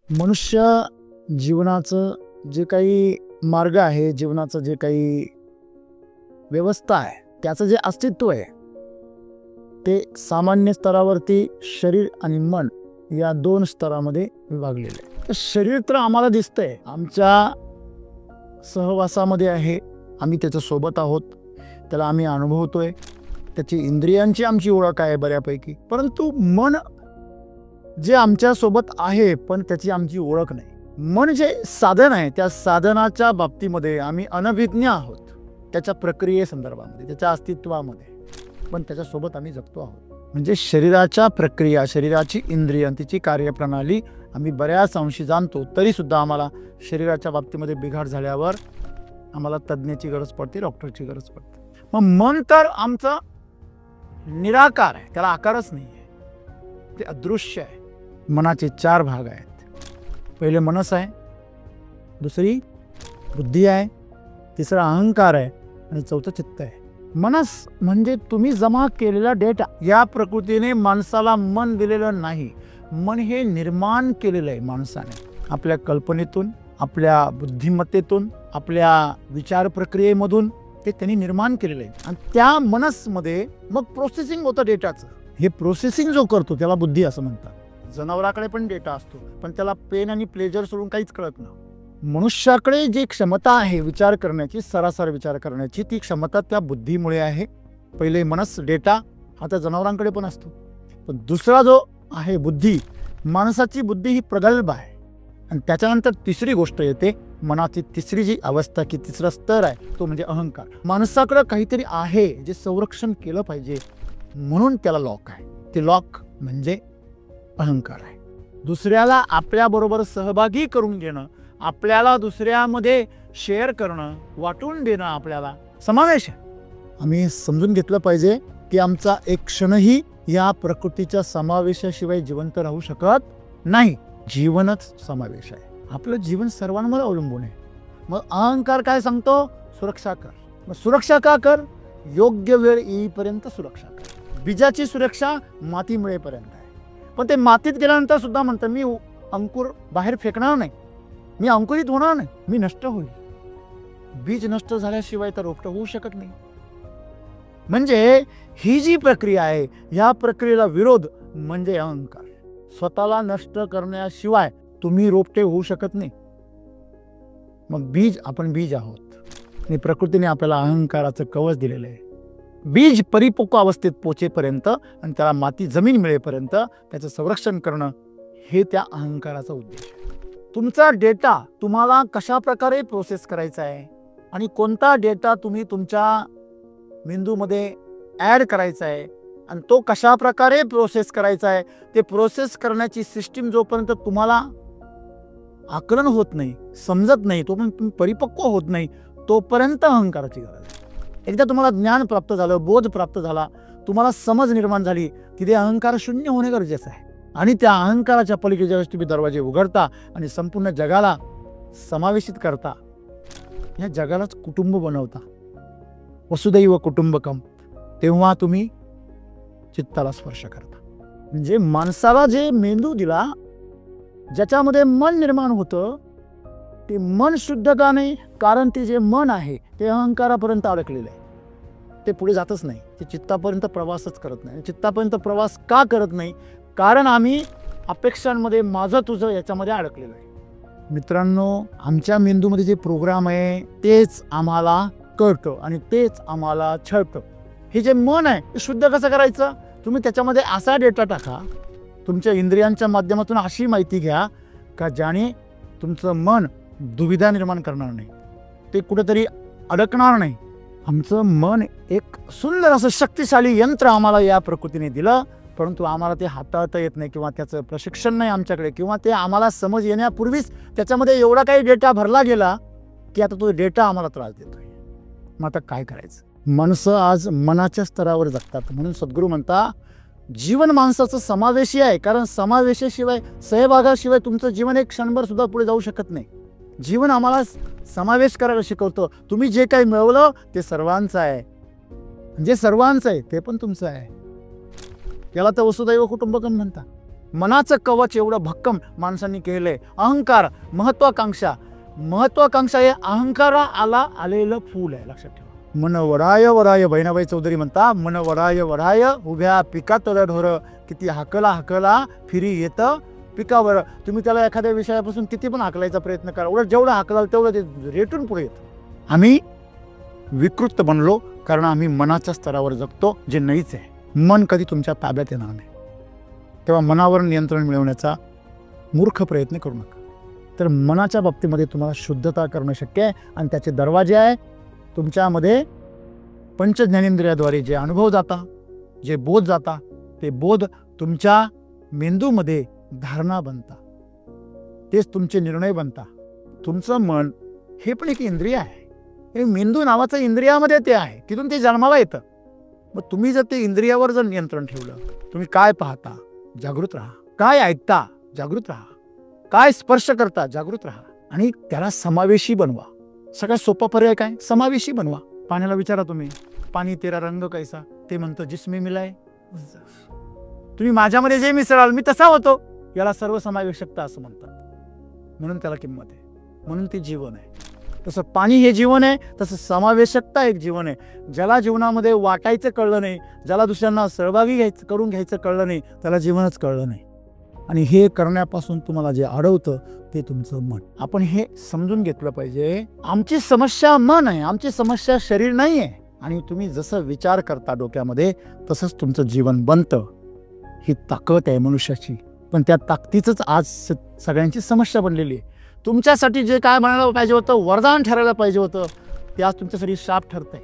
मनुष्य जीवनाचं जे काही मार्ग आहे, जीवनाचं जे काही व्यवस्था आहे, त्याचं जे अस्तित्व आहे ते सामान्य स्तरावरती शरीर आणि मन या दोन स्तरामध्ये विभागलेले आहे. तर शरीर तर आम्हाला दिसतंय, आमच्या सहवासामध्ये आहे, आम्ही त्याच्या सोबत आहोत, त्याला आम्ही अनुभवतोय, त्याची इंद्रियांची आमची ओळख आहे बऱ्यापैकी. परंतु मन जे आमच्या सोबत आहे पण त्याची आमची ओळख नाही. मन जे साधन आहे त्या साधनाच्या बाबतीमध्ये आम्ही अनभिज्ञ आहोत, त्याच्या प्रक्रियेसंदर्भामध्ये, त्याच्या अस्तित्वामध्ये, पण त्याच्यासोबत आम्ही जगतो आहोत. म्हणजे शरीराच्या प्रक्रिया, शरीराची इंद्रिय, तिची कार्यप्रणाली आम्ही बऱ्याच अंशी जाणतो, तरी सुद्धा आम्हाला शरीराच्या बाबतीमध्ये बिघाड झाल्यावर आम्हाला तज्ज्ञाची गरज पडते, डॉक्टरची गरज पडते. मग मन तर आमचा निराकार आहे, त्याला आकारच नाही आहे, ते अदृश्य आहे. मनाचे चार भाग आहेत. पहिले मनस आहे, दुसरी बुद्धी आहे, तिसरा अहंकार आहे आणि चौथं चित्त आहे. मनस म्हणजे तुम्ही जमा केलेला डेटा. या प्रकृतीने माणसाला मन दिलेलं नाही, मन हे निर्माण केलेलं आहे माणसाने, आपल्या कल्पनेतून, आपल्या बुद्धिमत्तेतून, आपल्या विचार प्रक्रियेमधून ते त्यांनी निर्माण केलेलं आहे. आणि त्या मनसमध्ये मग प्रोसेसिंग होतं डेटाचं. हे प्रोसेसिंग जो करतो त्याला बुद्धी असं म्हणतात. जनावराकडे पण डेटा असतो, पण त्याला पेन आणि प्लेजर सोडून काहीच कळत नाही. मनुष्याकडे जी क्षमता आहे विचार करण्याची, सरासर विचार करण्याची, ती क्षमता त्या बुद्धीमुळे आहे. पहिले मनस, डेटा, हा त्या जनावरांकडे पण असतो. पण दुसरा जो आहे बुद्धी, माणसाची बुद्धी ही प्रगल्भ आहे. आणि त्याच्यानंतर तिसरी गोष्ट येते, मनाची तिसरी जी अवस्था की तिसरा स्तर आहे तो म्हणजे अहंकार. माणसाकडे काहीतरी आहे जे संरक्षण केलं पाहिजे, म्हणून त्याला लॉक आहे. ते लॉक म्हणजे अहंकार आहे. दुसऱ्याला आपल्याबरोबर सहभागी करून घेणं, आपल्याला दुसऱ्यामध्ये शेअर करणं, वाटून देणं, आपल्याला समावेश आहे. आम्ही समजून घेतलं पाहिजे की आमचा एक क्षणही या प्रकृतीच्या समावेशाशिवाय जिवंत राहू शकत नाही. जीवनच समावेश आहे. आपलं जीवन सर्वांवर अवलंबून आहे. मग अहंकार काय सांगतो? सुरक्षा कर. मग सुरक्षा का कर? योग्य वेळ येईपर्यंत सुरक्षा कर. बीजाची सुरक्षा माती मिळेपर्यंत आहे. पण ते मातीत गेल्यानंतर सुद्धा म्हणतं मी अंकुर बाहेर फेकणार नाही, मी अंकुरित होणार नाही, मी नष्ट होईल. बीज नष्ट झाल्याशिवाय तर रोपटं होऊ शकत नाही. म्हणजे ही जी प्रक्रिया आहे, या प्रक्रियेला विरोध म्हणजे अहंकार. स्वतःला नष्ट करण्याशिवाय तुम्ही रोपटे होऊ शकत नाही. मग बीज, आपण बीज आहोत आणि प्रकृतीने आपल्याला अहंकाराचं कवच दिलेलं आहे. बीज परिपक्व अवस्थेत पोचेपर्यंत आणि त्याला माती जमीन मिळेपर्यंत त्याचं संरक्षण करणं, हे त्या अहंकाराचा उद्देश आहे. तुमचा डेटा तुम्हाला कशा प्रकारे प्रोसेस करायचा आहे आणि कोणता डेटा तुम्ही तुमच्या मेंदूमध्ये ॲड करायचा आहे आणि तो कशा प्रकारे प्रोसेस करायचा आहे, ते प्रोसेस करण्याची सिस्टीम जोपर्यंत तुम्हाला आकलन होत नाही, समजत नाही, तोपर्यंत तुम्ही परिपक्व होत नाही, तोपर्यंत अहंकाराची गरज आहे. एकदा तुम्हाला ज्ञान प्राप्त झालं, बोध प्राप्त झाला, तुम्हाला समज निर्माण झाली, तिथे अहंकार शून्य होणे गरजेचं आहे. आणि त्या अहंकाराच्या पलीकडे ज्यावेळेस तुम्ही दरवाजे उघडता आणि संपूर्ण जगाला समावेशित करता, या जगालाच कुटुंब बनवता, वसुदैव कुटुंबकम, तेव्हा तुम्ही चित्ताला स्पर्श करता. म्हणजे माणसाला जे मेंदू दिला, ज्याच्यामध्ये मन निर्माण होतं, ते मन शुद्ध का नाही? कारण ते जे मन आहे ते अहंकारापर्यंत अडकलेलं आहे. ते पुढे जातच नाही, ते चित्तापर्यंत प्रवासच करत नाही. चित्तापर्यंत प्रवास का करत नाही? कारण आम्ही अपेक्षांमध्ये, माझं तुझं, याच्यामध्ये अडकलेलो आहे. मित्रांनो, आमच्या मेंदूमध्ये जे प्रोग्राम आहे तेच आम्हाला कळतं आणि तेच आम्हाला छळतं. हे जे मन आहे ते शुद्ध कसं करायचं? तुम्ही त्याच्यामध्ये असा डेटा टाका, तुमच्या इंद्रियांच्या माध्यमातून अशी माहिती घ्या का ज्याने तुमचं मन दुविधा निर्माण करणार नाही, ते कुठेतरी अडकणार नाही. आमचं मन एक सुंदर असं शक्तिशाली यंत्र आम्हाला या प्रकृतीने दिलं, परंतु आम्हाला ते हाताळता येत नाही किंवा त्याचं प्रशिक्षण नाही आमच्याकडे, किंवा ते आम्हाला समज येण्यापूर्वीच त्याच्यामध्ये एवढा काही डेटा भरला गेला की आता तो डेटा आम्हाला त्रास देतोय. मग आता काय करायचं? माणसं आज मनाच्या स्तरावर जगतात. म्हणून सद्गुरू म्हणता, जीवन माणसाचं समावेशी आहे, कारण समावेशाशिवाय, सहभागाशिवाय तुमचं जीवन एक क्षणभर सुद्धा पुढे जाऊ शकत नाही. जीवन आम्हाला समावेश करायला शिकवतं. तुम्ही जे काही मिळवलं ते सर्वांचं आहे, जे सर्वांचं आहे ते पण तुमचं आहे. त्याला तर वसुदैव कुटुंबकम म्हणतात. मनाचं कवच एवढं भक्कम माणसांनी केलंय. अहंकार, महत्वाकांक्षा हे अहंकारा आलेलं फूल आहे, लक्षात ठेवा. मन वराय वराय, बहिणाबाई चौधरी म्हणता, मन वराय वराय उभ्या पिकात ढोर, किती हाकला फिरी येतं पिकावर. तुम्ही त्याला एखाद्या विषयापासून किती पण हाकलायचा प्रयत्न करा, उलट जेवढं हाकलाल तेवढं ते रेटून पुढे येतं. आम्ही विकृत बनलो कारण आम्ही मनाच्या स्तरावर जगतो, जे नाहीच आहे. मन कधी तुमच्या ताब्यात येणार नाही. तेव्हा मनावर नियंत्रण मिळवण्याचा मूर्ख प्रयत्न करू नका. तर मनाच्या बाबतीमध्ये तुम्हाला शुद्धता करणं शक्य आहे, आणि त्याचे दरवाजे आहे तुमच्यामध्ये पंचज्ञानेंद्रियाद्वारे जे अनुभव जाता, जे बोध जाता, ते बोध तुमच्या मेंदूमध्ये धारणा बनता, तेच तुमचे निर्णय बनता. तुमचं मन हे पण एक इंद्रिय आहे. हे मेंदू नावाचं इंद्रियामध्ये ते आहे, तिथून ते जन्माला येतं. मग तुम्ही जर ते इंद्रियावर जर नियंत्रण ठेवलं, तुम्ही काय पाहता जागृत राहा, काय ऐकता जागृत राहा, काय स्पर्श करता जागृत राहा, आणि त्याला समावेशी बनवा. सगळ्यात सोपा पर्याय काय? समावेशी बनवा. पाण्याला विचारा तुम्ही, पाणी तेरा रंग कैसा, ते म्हणतं जिसमें मिलाय. तुम्ही माझ्यामध्ये जे मिसळाल मी तसा होतो, याला सर्व समावेशकता असं म्हणतात. म्हणून त्याला किंमत आहे, म्हणून ते जीवन आहे. तसं पाणी हे जीवन आहे, तसं समावेशकता एक जीवन आहे. ज्याला जीवनामध्ये वाटायचं कळलं नाही, ज्याला दुसऱ्यांना सहभागी करून घ्यायचं कळलं नाही, त्याला जीवनच कळलं नाही. आणि हे करण्यापासून तुम्हाला जे अडवतं ते तुमचं मन. आपण हे समजून घेतलं पाहिजे, आमची समस्या मन आहे, आमची समस्या शरीर नाही आहे. आणि तुम्ही जसं विचार करता डोक्यामध्ये, तसंच तुमचं जीवन बनतं. ही ताकद आहे मनुष्याची, पण त्या ताकदीच आज सगळ्यांची समस्या बनलेली आहे. तुमच्यासाठी जे काय म्हणायला पाहिजे होतं, वरदान ठरायला पाहिजे होतं, ते आज तुमच्यासाठी शाप ठरतंय.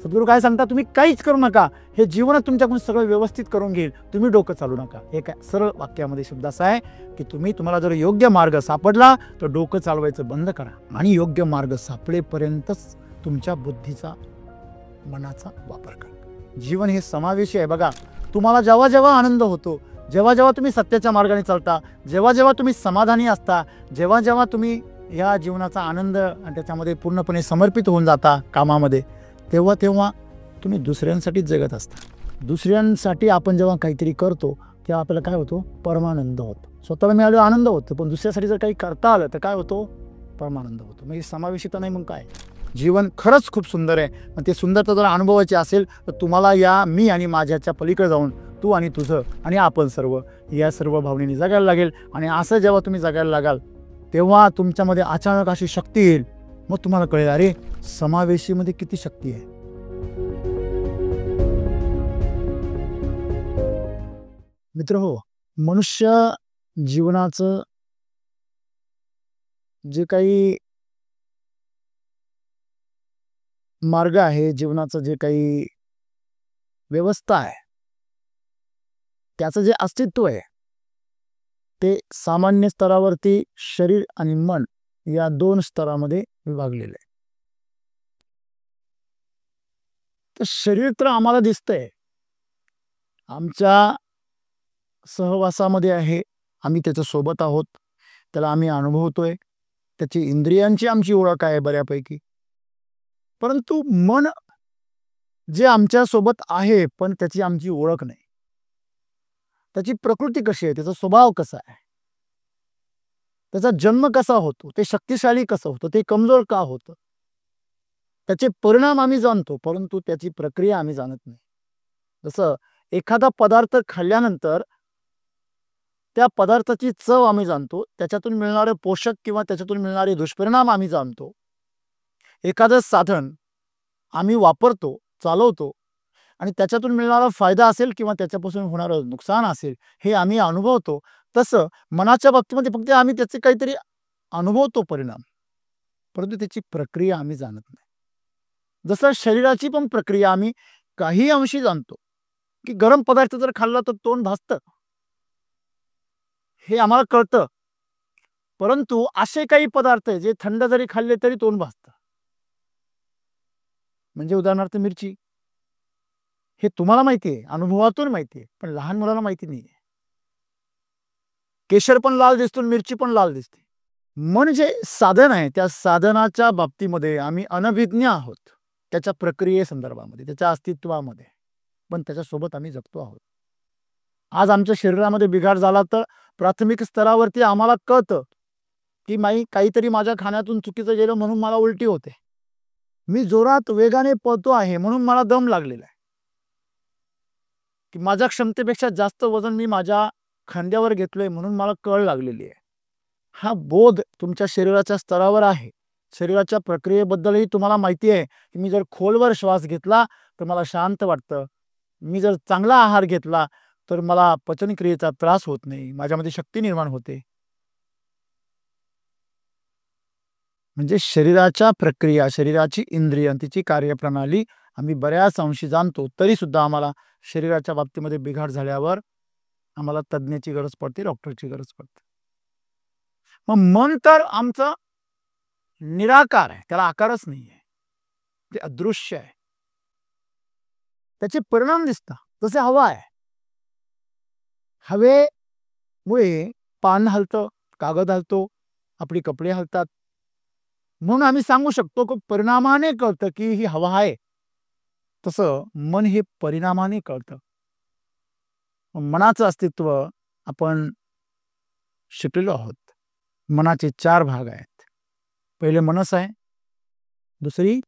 सद्गुरू काय सांगता, तुम्ही काहीच करू नका, हे जीवन तुमच्याकडून सगळं व्यवस्थित करून घेईल, तुम्ही डोकं चालू नका. हे काय सरळ वाक्यामध्ये शब्द असा आहे की तुम्हाला जर योग्य मार्ग सापडला तर डोकं चालवायचं बंद करा, आणि योग्य मार्ग सापडेपर्यंतच तुमच्या बुद्धीचा, मनाचा वापर करा. जीवन हे समावेशी आहे. बघा, तुम्हाला जेव्हा जेव्हा आनंद होतो, जेव्हा जेव्हा तुम्ही सत्याच्या मार्गाने चालता, जेव्हा जेव्हा तुम्ही समाधानी असता, जेव्हा जेव्हा तुम्ही या जीवनाचा आनंद आणि त्याच्यामध्ये पूर्णपणे समर्पित होऊन जाता कामामध्ये, तेव्हा तेव्हा तुम्ही दुसऱ्यांसाठीच जगत असता. दुसऱ्यांसाठी आपण जेव्हा काहीतरी करतो तेव्हा आपल्याला काय होतो? परमानंद होतो. स्वतःला मिळालेला आनंद होतो, पण दुसऱ्यासाठी जर काही करता आलं तर काय होतो? परमानंद होतो. म्हणजे समावेशिता नाही, मग काय? जीवन खरंच खूप सुंदर आहे, पण ते सुंदरता जर अनुभवायची असेल तर तुम्हाला या मी आणि माझ्याच्या पलीकडे जाऊन तू आणि तुझं आणि आपण सर्व, या सर्व भावनेने जगायला लागेल. आणि असं जेव्हा तुम्ही जगायला लागाल तेव्हा तुमच्यामध्ये अचानक अशी शक्ती येईल. मग तुम्हाला कळेल, अरे समावेशीमध्ये किती शक्ती आहे. मित्र हो, मनुष्य जीवनाचं जे काही मार्ग आहे, जीवनाचं जे काही व्यवस्था आहे, त्याचं जे अस्तित्व आहे, ते सामान्य स्तरावरती शरीर आणि मन या दोन स्तरामध्ये विभागलेलं आहे. तर शरीर तर आम्हाला दिसतंय, आमच्या सहवासामध्ये आहे, आम्ही त्याच्या सोबत आहोत, त्याला आम्ही अनुभवतोय, त्याची इंद्रियांची आमची ओळख आहे बऱ्यापैकी. परंतु मन जे आमच्या सोबत आहे, पण त्याची आमची ओळख नाही. त्याची प्रकृती कशी आहे, त्याचा स्वभाव कसा आहे, त्याचा जन्म कसा होतो, ते शक्तिशाली कसं होतं, ते कमजोर का होतं, त्याचे परिणाम आम्ही जाणतो, परंतु त्याची प्रक्रिया आम्ही जाणत नाही. जसं एखादा पदार्थ खाल्ल्यानंतर त्या पदार्थाची चव आम्ही जाणतो, त्याच्यातून मिळणारे पोषक किंवा त्याच्यातून मिळणारे दुष्परिणाम आम्ही जाणतो. एखादं साधन आम्ही वापरतो, चालवतो, आणि त्याच्यातून मिळणारा फायदा असेल किंवा त्याच्यापासून होणारं नुकसान असेल, हे आम्ही अनुभवतो. तसं मनाच्या बाबतीमध्ये फक्त आम्ही त्याचे काहीतरी अनुभवतो परिणाम, परंतु त्याची प्रक्रिया आम्ही जाणत नाही. जसं शरीराची पण प्रक्रिया आम्ही काही अंशी जाणतो, की गरम पदार्थ जर खाल्ला तर तोंड भाजतं, हे आम्हाला कळतं. परंतु असे काही पदार्थ जे थंड जरी खाल्ले तरी तोंड भाजतं. म्हणजे उदाहरणार्थ मिरची, हे तुम्हाला माहिती आहे, अनुभवातून माहिती आहे, पण लहान मुलाला माहिती नाही आहे. केशर पण लाल दिसतो, मिरची पण लाल दिसते. मन जे साधन आहे, त्या साधनाच्या बाबतीमध्ये आम्ही अनभिज्ञ आहोत, त्याच्या प्रक्रिये संदर्भामध्ये, त्याच्या अस्तित्वामध्ये, पण त्याच्यासोबत आम्ही जगतो आहोत. आज आमच्या शरीरामध्ये बिघाड झाला तर प्राथमिक स्तरावरती आम्हाला कळतं की काहीतरी माझ्या खाण्यातून चुकीचं गेलं म्हणून मला उलटी होते. मी जोरात वेगाने पळतो आहे म्हणून मला दम लागलेला आहे. की माझ्या क्षमतेपेक्षा जास्त वजन मी माझ्या खांद्यावर घेतलंय म्हणून मला कळ लागलेली आहे. हा बोध तुमच्या शरीराच्या स्तरावर आहे. शरीराच्या प्रक्रियेबद्दलही तुम्हाला माहिती आहे की मी जर खोलवर श्वास घेतला तर मला शांत वाटतं. मी जर चांगला आहार घेतला तर मला पचनक्रियेचा त्रास होत नाही, माझ्यामध्ये शक्ती निर्माण होते. म्हणजे शरीराच्या प्रक्रिया, शरीराची इंद्रिय, तिची कार्यप्रणाली आम्ही बऱ्याच अंशी जाणतो, तरी सुद्धा आम्हाला शरीराच्या बाबतीमध्ये बिघाड झाल्यावर आम्हाला तज्ञाची गरज पडते, डॉक्टरची गरज पडते. मग मन तर आमचं निराकार आहे, त्याला आकारच नाहीये, ते अदृश्य आहे. त्याचे परिणाम दिसतात. जसे हवा आहे, हवेमुळे पान हलतं, कागद हलतो, आपली कपडे हलतात. म्हणून आम्ही सांगू शकतो की परिणामाने कळतं की ही हवा आहे. तसं मन हे परिणामाने कळतं. मनाचं अस्तित्व आपण शिकलेलो आहोत. मनाचे 4 भाग आहेत. पहिले मनस आहे, दुसरी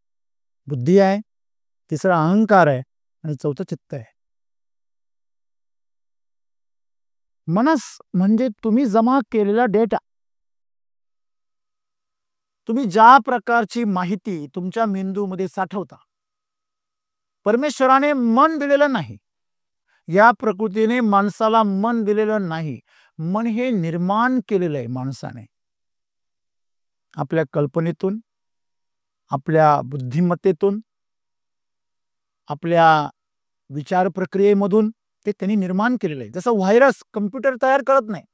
बुद्धी आहे, तिसरा अहंकार आहे आणि चौथं चित्त आहे. मनस म्हणजे तुम्ही जमा केलेला डेटा. तुम्ही ज्या प्रकारची माहिती तुमच्या मेंदूमध्ये साठवता, परमेश्वराने मन दिलेलं नाही. या प्रकृतीने माणसाला मन दिलेलं नाही. मन हे निर्माण केलेलं आहे माणसाने. आपल्या कल्पनेतून, आपल्या बुद्धिमत्तेतून, आपल्या विचार प्रक्रियेमधून ते त्यांनी निर्माण केलेलं आहे. जसं व्हायरस कम्प्युटर तयार करत नाही,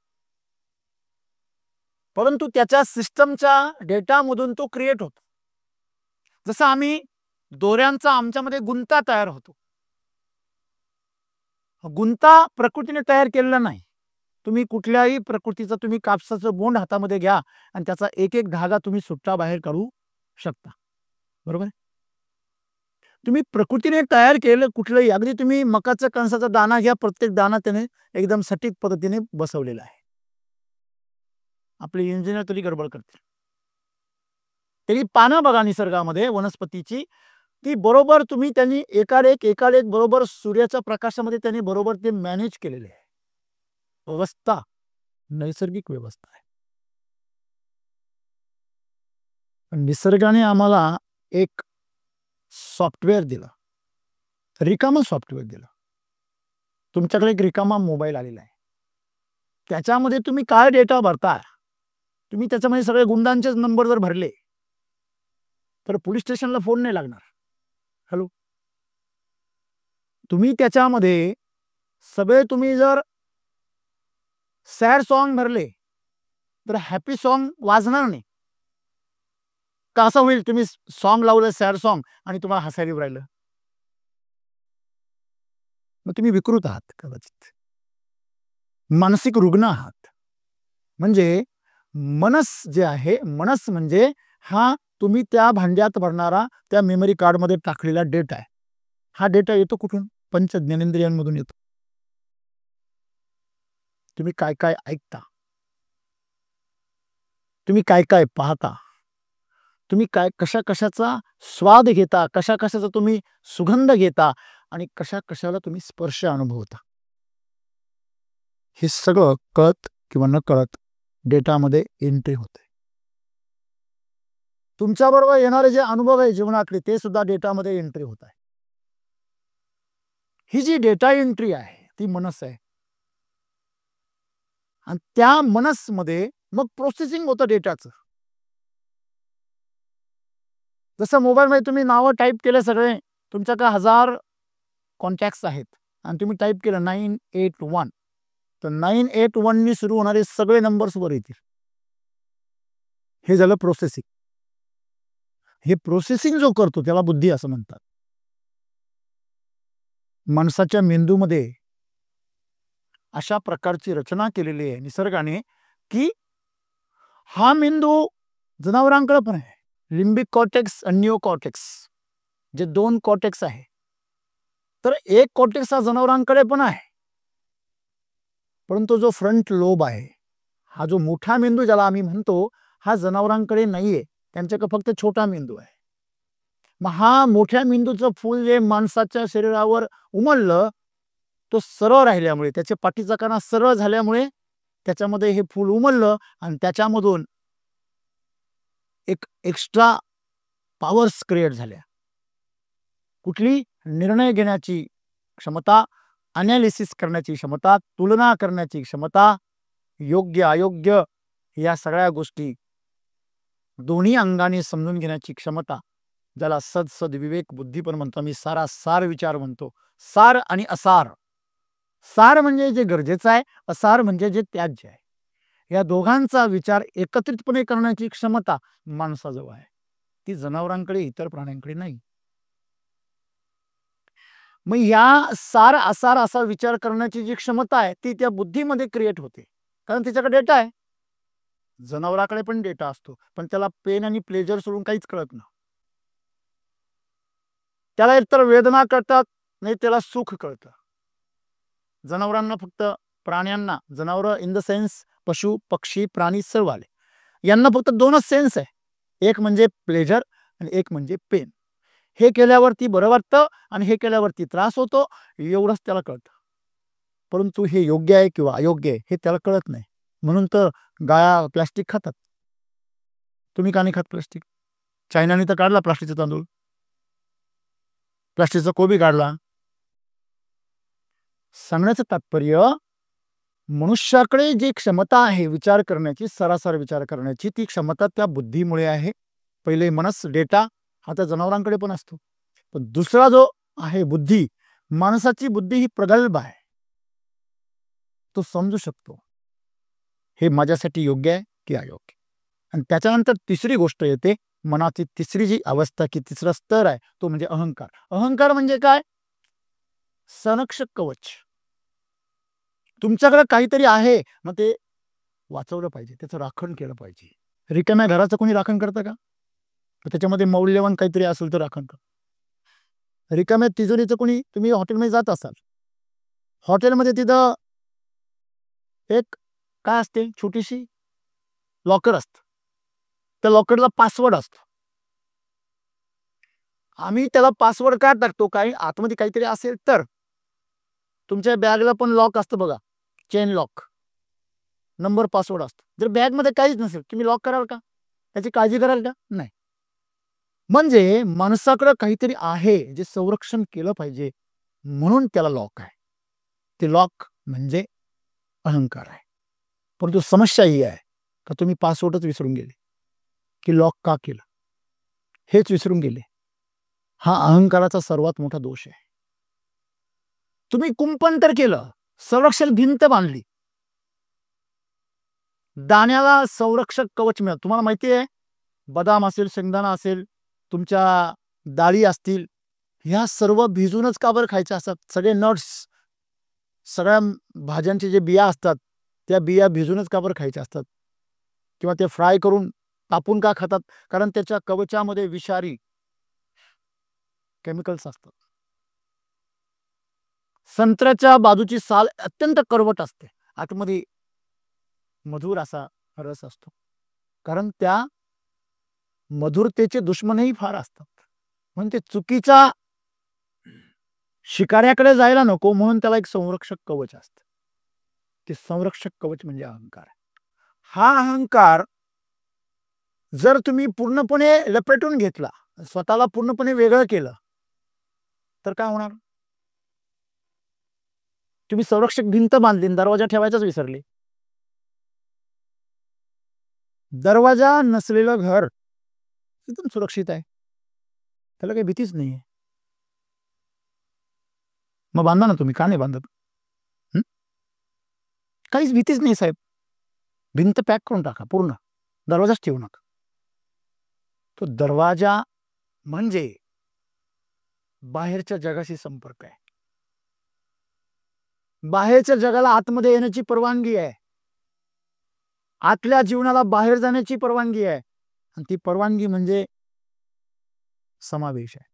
परंतु त्याच्या सिस्टमच्या डेटामधून तो क्रिएट होतो. जसं आम्ही दोऱ्यांचा आमच्यामध्ये गुंता तयार होतो. गुंता प्रकृतीने तयार केलेला नाही. तुम्ही कुठल्याही प्रकृतीचा तुम्ही कापसाचं बोंड हातामध्ये घ्या आणि त्याचा एक एक धागा तुम्ही सुट्टा बाहेर काढू शकता. बरोबर? तुम्ही प्रकृतीने तयार केलेलं कुठलंही, अगदी तुम्ही मकाचा कणसाचा दाणा घ्या, प्रत्येक दाणा त्याने एकदम सटीक पद्धतीने बसवलेला आहे. आपले इंजिनियर तरी गडबड करतील. तरी पानं बघा निसर्गामध्ये वनस्पतीची, ती बरोबर तुम्ही त्यांनी एकाएक बरोबर सूर्याच्या प्रकाशामध्ये त्यांनी बरोबर ते मॅनेज केलेले आहे. व्यवस्था, नैसर्गिक व्यवस्था आहे. निसर्गाने आम्हाला एक सॉफ्टवेअर दिलं, रिकामं सॉफ्टवेअर दिलं. तुमच्याकडे एक रिकामा मोबाईल आलेला आहे. त्याच्यामध्ये तुम्ही काय डेटा भरता, तुम्ही त्याच्यामध्ये सगळे गुंडांचेच नंबर जर भरले तर पोलीस स्टेशनला फोन नाही लागणार. हॅलो, तुम्ही त्याच्यामध्ये सगळे तुम्ही जर सॅड सॉन्ग भरले तर हॅपी सॉन्ग वाजणार नाही. का असं होईल? तुम्ही सॉन्ग लावलं सॅड सॉन्ग आणि तुम्हाला हसायला राहिलं, मग तुम्ही विकृत आहात, कदाचित मानसिक रुग्ण आहात. म्हणजे मनस जे आहे, मनस म्हणजे हा तुम्ही त्या भांड्यात भरणारा त्या मेमरी कार्डमध्ये टाकलेला डेटा आहे. हा डेटा येतो कुठून? पंच ज्ञानेंद्रियांमधून येतो. तुम्ही काय काय ऐकता, तुम्ही काय काय पाहता, तुम्ही काय कशा कशाचा स्वाद घेता, कशा कशाचा तुम्ही सुगंध घेता आणि कशा कशाला तुम्ही स्पर्श अनुभवता, हे सगळं कळत किंवा न कळत डेटामध्ये एंट्री होते. तुमच्याबरोबर येणारे जे अनुभव आहे जीवनातले, ते सुद्धा डेटामध्ये एंट्री होत आहे. ही जी डेटा एंट्री आहे ती मनस आहे. आणि त्या मनसमध्ये मग प्रोसेसिंग होतं डेटाचं. जसं मोबाईलमध्ये तुम्ही नावं टाईप केले, सगळे तुमच्याकडे 1000 कॉन्टॅक्ट्स आहेत आणि तुम्ही टाईप केलं 981, तर 981 नी सुरू होणारे सगळे नंबर्स वर येतील. हे झालं प्रोसेसिंग. हे प्रोसेसिंग जो करतो त्याला बुद्धी असं म्हणतात. माणसाच्या मेंदूमध्ये अशा प्रकारची रचना केलेली आहे निसर्गाने की हा मेंदू जनावरांकडे पण आहे. लिम्बिक कॉर्टेक्स आणि निओकॉर्टेक्स, जे 2 कॉर्टेक्स आहे. तर एक कॉर्टेक्स हा जनावरांकडे पण आहे परंतु जो फ्रंट लोब आहे, हा जो मोठा मेंदू ज्याला आम्ही म्हणतो, हा जनावरांकडे नाहीये. त्यांच्याकडे फक्त छोटा मेंदू आहे. मग हा मोठ्या मेंदूचं फूल जे माणसाच्या शरीरावर उमललं, तो सरळ राहिल्यामुळे, त्याच्या पाठीचा कणा सरळ झाल्यामुळे त्याच्यामध्ये हे फूल उमललं आणि त्याच्यामधून एक एक्स्ट्रा पॉवर्स क्रिएट झाल्या. कुठली? निर्णय घेण्याची क्षमता, अनालिसिस करण्याची क्षमता, तुलना करण्याची क्षमता, योग्य अयोग्य या सगळ्या गोष्टी दोन्ही अंगाने समजून घेण्याची क्षमता, ज्याला सद विवेक बुद्धी पण म्हणतो. मी सार विचार म्हणतो. सार आणि असार. सार म्हणजे जे गरजेचं आहे, असार म्हणजे जे त्याज्य आहे. या दोघांचा विचार एकत्रितपणे करण्याची क्षमता माणसाजवळ आहे. ती जनावरांकडे, इतर प्राण्यांकडे नाही. मग या सार असार असा विचार करण्याची जी क्षमता आहे ती त्या बुद्धीमध्ये क्रिएट होते, कारण तिच्याकडे डेटा आहे. जनावराकडे पण डेटा असतो, पण त्याला पेन आणि प्लेजर सोडून काहीच कळत नाही. त्याला एकतर वेदना कळतात, नाही त्याला सुख कळतं. जनावरांना फक्त, प्राण्यांना, जनावर इन द सेन्स पशु पक्षी प्राणी सर्व आले, यांना फक्त दोनच सेन्स आहे. एक म्हणजे प्लेजर आणि एक म्हणजे पेन. हे केल्यावरती बरं वाटतं आणि हे केल्यावरती त्रास होतो, एवढंच त्याला कळतं. परंतु हे योग्य आहे किंवा अयोग्य आहे हे त्याला कळत नाही. म्हणून तर गाया प्लास्टिक खातात. तुम्ही का नाही खात प्लास्टिक? चायनाने तर काढला प्लास्टिकचा तांदूळ, प्लास्टिकचा कोबी काढला. सांगण्याचं तात्पर्य, मनुष्याकडे जी क्षमता आहे विचार करण्याची, सरासर विचार करण्याची, ती क्षमता त्या बुद्धीमुळे आहे. पहिले मनस, डेटा, हा तर जनावरांकडे पण असतो. पण दुसरा जो आहे बुद्धी, माणसाची बुद्धी ही प्रगल्भ आहे. तो समजू शकतो हे माझ्यासाठी योग्य आहे की अयोग्य. आणि त्याच्यानंतर तिसरी गोष्ट येते, मनाची तिसरी जी अवस्था की तिसरा स्तर आहे तो म्हणजे अहंकार. अहंकार म्हणजे काय? संरक्षक कवच. तुमच्याकडे काहीतरी आहे, मग ते वाचवलं पाहिजे, त्याचं राखण केलं पाहिजे. रिकाम्या घराचं कोणी राखण करतं का? त्याच्यामध्ये मौल्यवान काहीतरी असेल तर राखण कर. रिकाम्या तिजोरीचं कोणी, तुम्ही हॉटेलमध्ये जात असाल, हॉटेलमध्ये तिथं एक काय असते, छोटीशी लॉकर असतं. त्या लॉकरला पासवर्ड असतो. आम्ही त्याला पासवर्ड का टाकतो? काही आतमध्ये काहीतरी असेल तर. तुमच्या बॅगला पण लॉक असतं बघा, चेन लॉक, नंबर पासवर्ड असतो. जर बॅगमध्ये काहीच नसेल, तुम्ही लॉक कराल का? त्याची काळजी कराल का? नाही. म्हणजे माणसाकडे काहीतरी आहे जे संरक्षण केलं पाहिजे, म्हणून त्याला लॉक आहे. ते लॉक म्हणजे अहंकार आहे. परंतु समस्या ही आहे का तुम्ही पासवर्डच विसरून गेले, की लॉक का केलं हेच विसरून गेले. हा अहंकाराचा सर्वात मोठा दोष आहे. तुम्ही कुंपण तर केलं, संरक्षण भिंत बांधली, दाण्याला संरक्षक कवच मिळत. तुम्हाला माहिती आहे, बदाम असेल, शेंगदाणा असेल, तुमच्या डाळी असतील, ह्या सर्व भिजूनच का बरं खायच्या असतात? सगळे नट्स, सगळ्या भाज्यांचे जे बिया असतात त्या बिया भिजूनच का बरं खायच्या असतात? किंवा ते फ्राय करून कापून का खातात? कारण त्याच्या कवचामध्ये विषारी केमिकल्स असतात. संत्र्याच्या बाजूची साल अत्यंत कडवट असते, आतमध्ये मधुर असा रस असतो, कारण त्या मधुरतेचे दुश्मनही फार असतात. म्हणून ते चुकीच्या शिकाऱ्याकडे जायला नको, म्हणून त्याला एक संरक्षक कवच असतं. ते संरक्षक कवच म्हणजे अहंकार. हा अहंकार जर तुम्ही पूर्णपणे लपेटून घेतला, स्वतःला पूर्णपणे वेगळं केलं, तर काय होणार? तुम्ही संरक्षक भिंत बांधली, दरवाजा ठेवायचाच विसरले. दरवाजा नसलेलं घर एकदम सुरक्षित आहे, त्याला काही भीतीच नाहीये. मग बांधा ना तुम्ही, का नाही बांधत? काहीच भीतीच नाही साहेब. भिंत पॅक करून टाका पूर्ण, दरवाजाच ठेवू नका. तो दरवाजा म्हणजे बाहेरच्या जगाशी संपर्क आहे. बाहेरच्या जगाला आतमध्ये येण्याची परवानगी आहे, आतल्या जीवनाला बाहेर जाण्याची परवानगी आहे. आणि ती परवानगी म्हणजे समावेश आहे.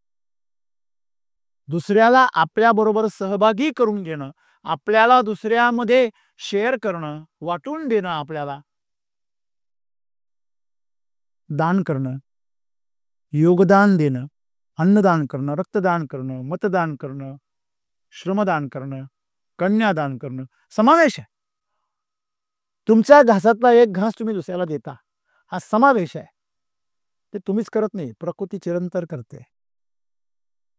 दुसऱ्याला आपल्या बरोबर सहभागी करून घेणं, आपल्याला दुसऱ्यामध्ये शेअर करणं, वाटून देणं, आपल्याला दान करणं, योगदान देणं, अन्नदान करणं, रक्तदान करणं, मतदान करणं, श्रमदान करणं, कन्यादान करणं समावेश आहे. तुमच्या घासातला एक घास तुम्ही दुसऱ्याला देता, हा समावेश आहे. ते तुम्हीच करत नाही, प्रकृती चिरंतर करते.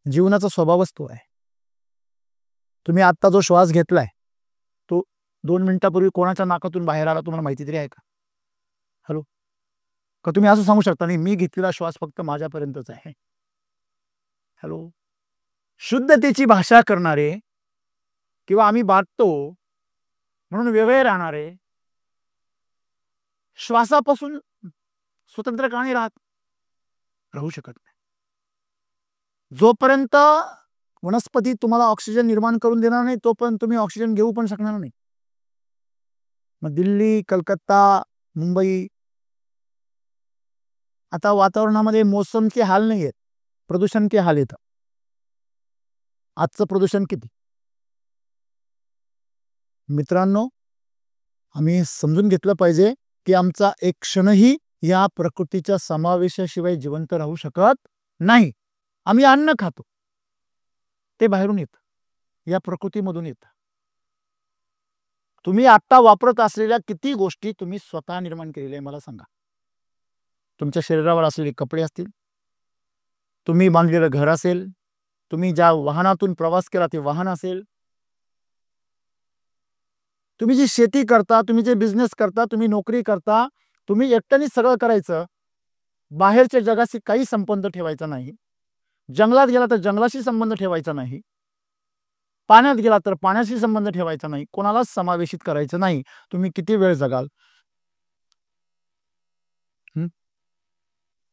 जीवनाचा स्वभावच तो आहे. तुम्ही आत्ता जो श्वास घेतलाय तो 2 मिनिटापूर्वी कोणाच्या नाकातून बाहेर आला तुम्हाला माहिती तरी आहे का? हॅलो, का तुम्ही असं सांगू शकता नाही मी घेतलेला श्वास फक्त माझ्यापर्यंतच आहे? हॅलो, शुद्धतेची भाषा करणारे किंवा आम्ही बांधतो म्हणून वेगळे राहणारे श्वासापासून स्वतंत्र का नाही राहू शकत नाही. जोपर्यंत वनस्पती तुम्हाला ऑक्सिजन निर्माण करून देणार नाही तोपर्यंत तुम्ही ऑक्सिजन घेऊ पण शकणार नाही. मग दिल्ली, कलकत्ता, मुंबई, आता वातावरणामध्ये मौसम के हाल नाही आहेत, प्रदूषण के हाल येतं. आजचं प्रदूषण किती? मित्रांनो, आम्ही समजून घेतलं पाहिजे की आमचा एक क्षणही या प्रकृतीच्या समावेशाशिवाय जिवंत राहू शकत नाही. आम्ही अन्न खातो, ते बाहेरून येतं, या प्रकृतीमधून येतं. तुम्ही आता वापरत असलेल्या किती गोष्टी तुम्ही स्वतः निर्माण केलेल्या आहे मला सांगा. तुमच्या शरीरावर असलेले कपडे असतील, तुम्ही बांधलेलं घर असेल, तुम्ही ज्या वाहनातून प्रवास केला ते वाहन असेल, तुम्ही जी शेती करता, तुम्ही जे बिझनेस करता, तुम्ही नोकरी करता, तुम्ही एकट्याने सगळं करायचं. बाहेरच्या जगाशी काही संबंध ठेवायचा नाही. जंगलात गेला तर जंगलाशी संबंध ठेवायचा नाही. पाण्यात गेला तर पाण्याशी संबंध ठेवायचा नाही. कोणालाच समावेशित करायचं नाही. तुम्ही किती वेळ जगाल?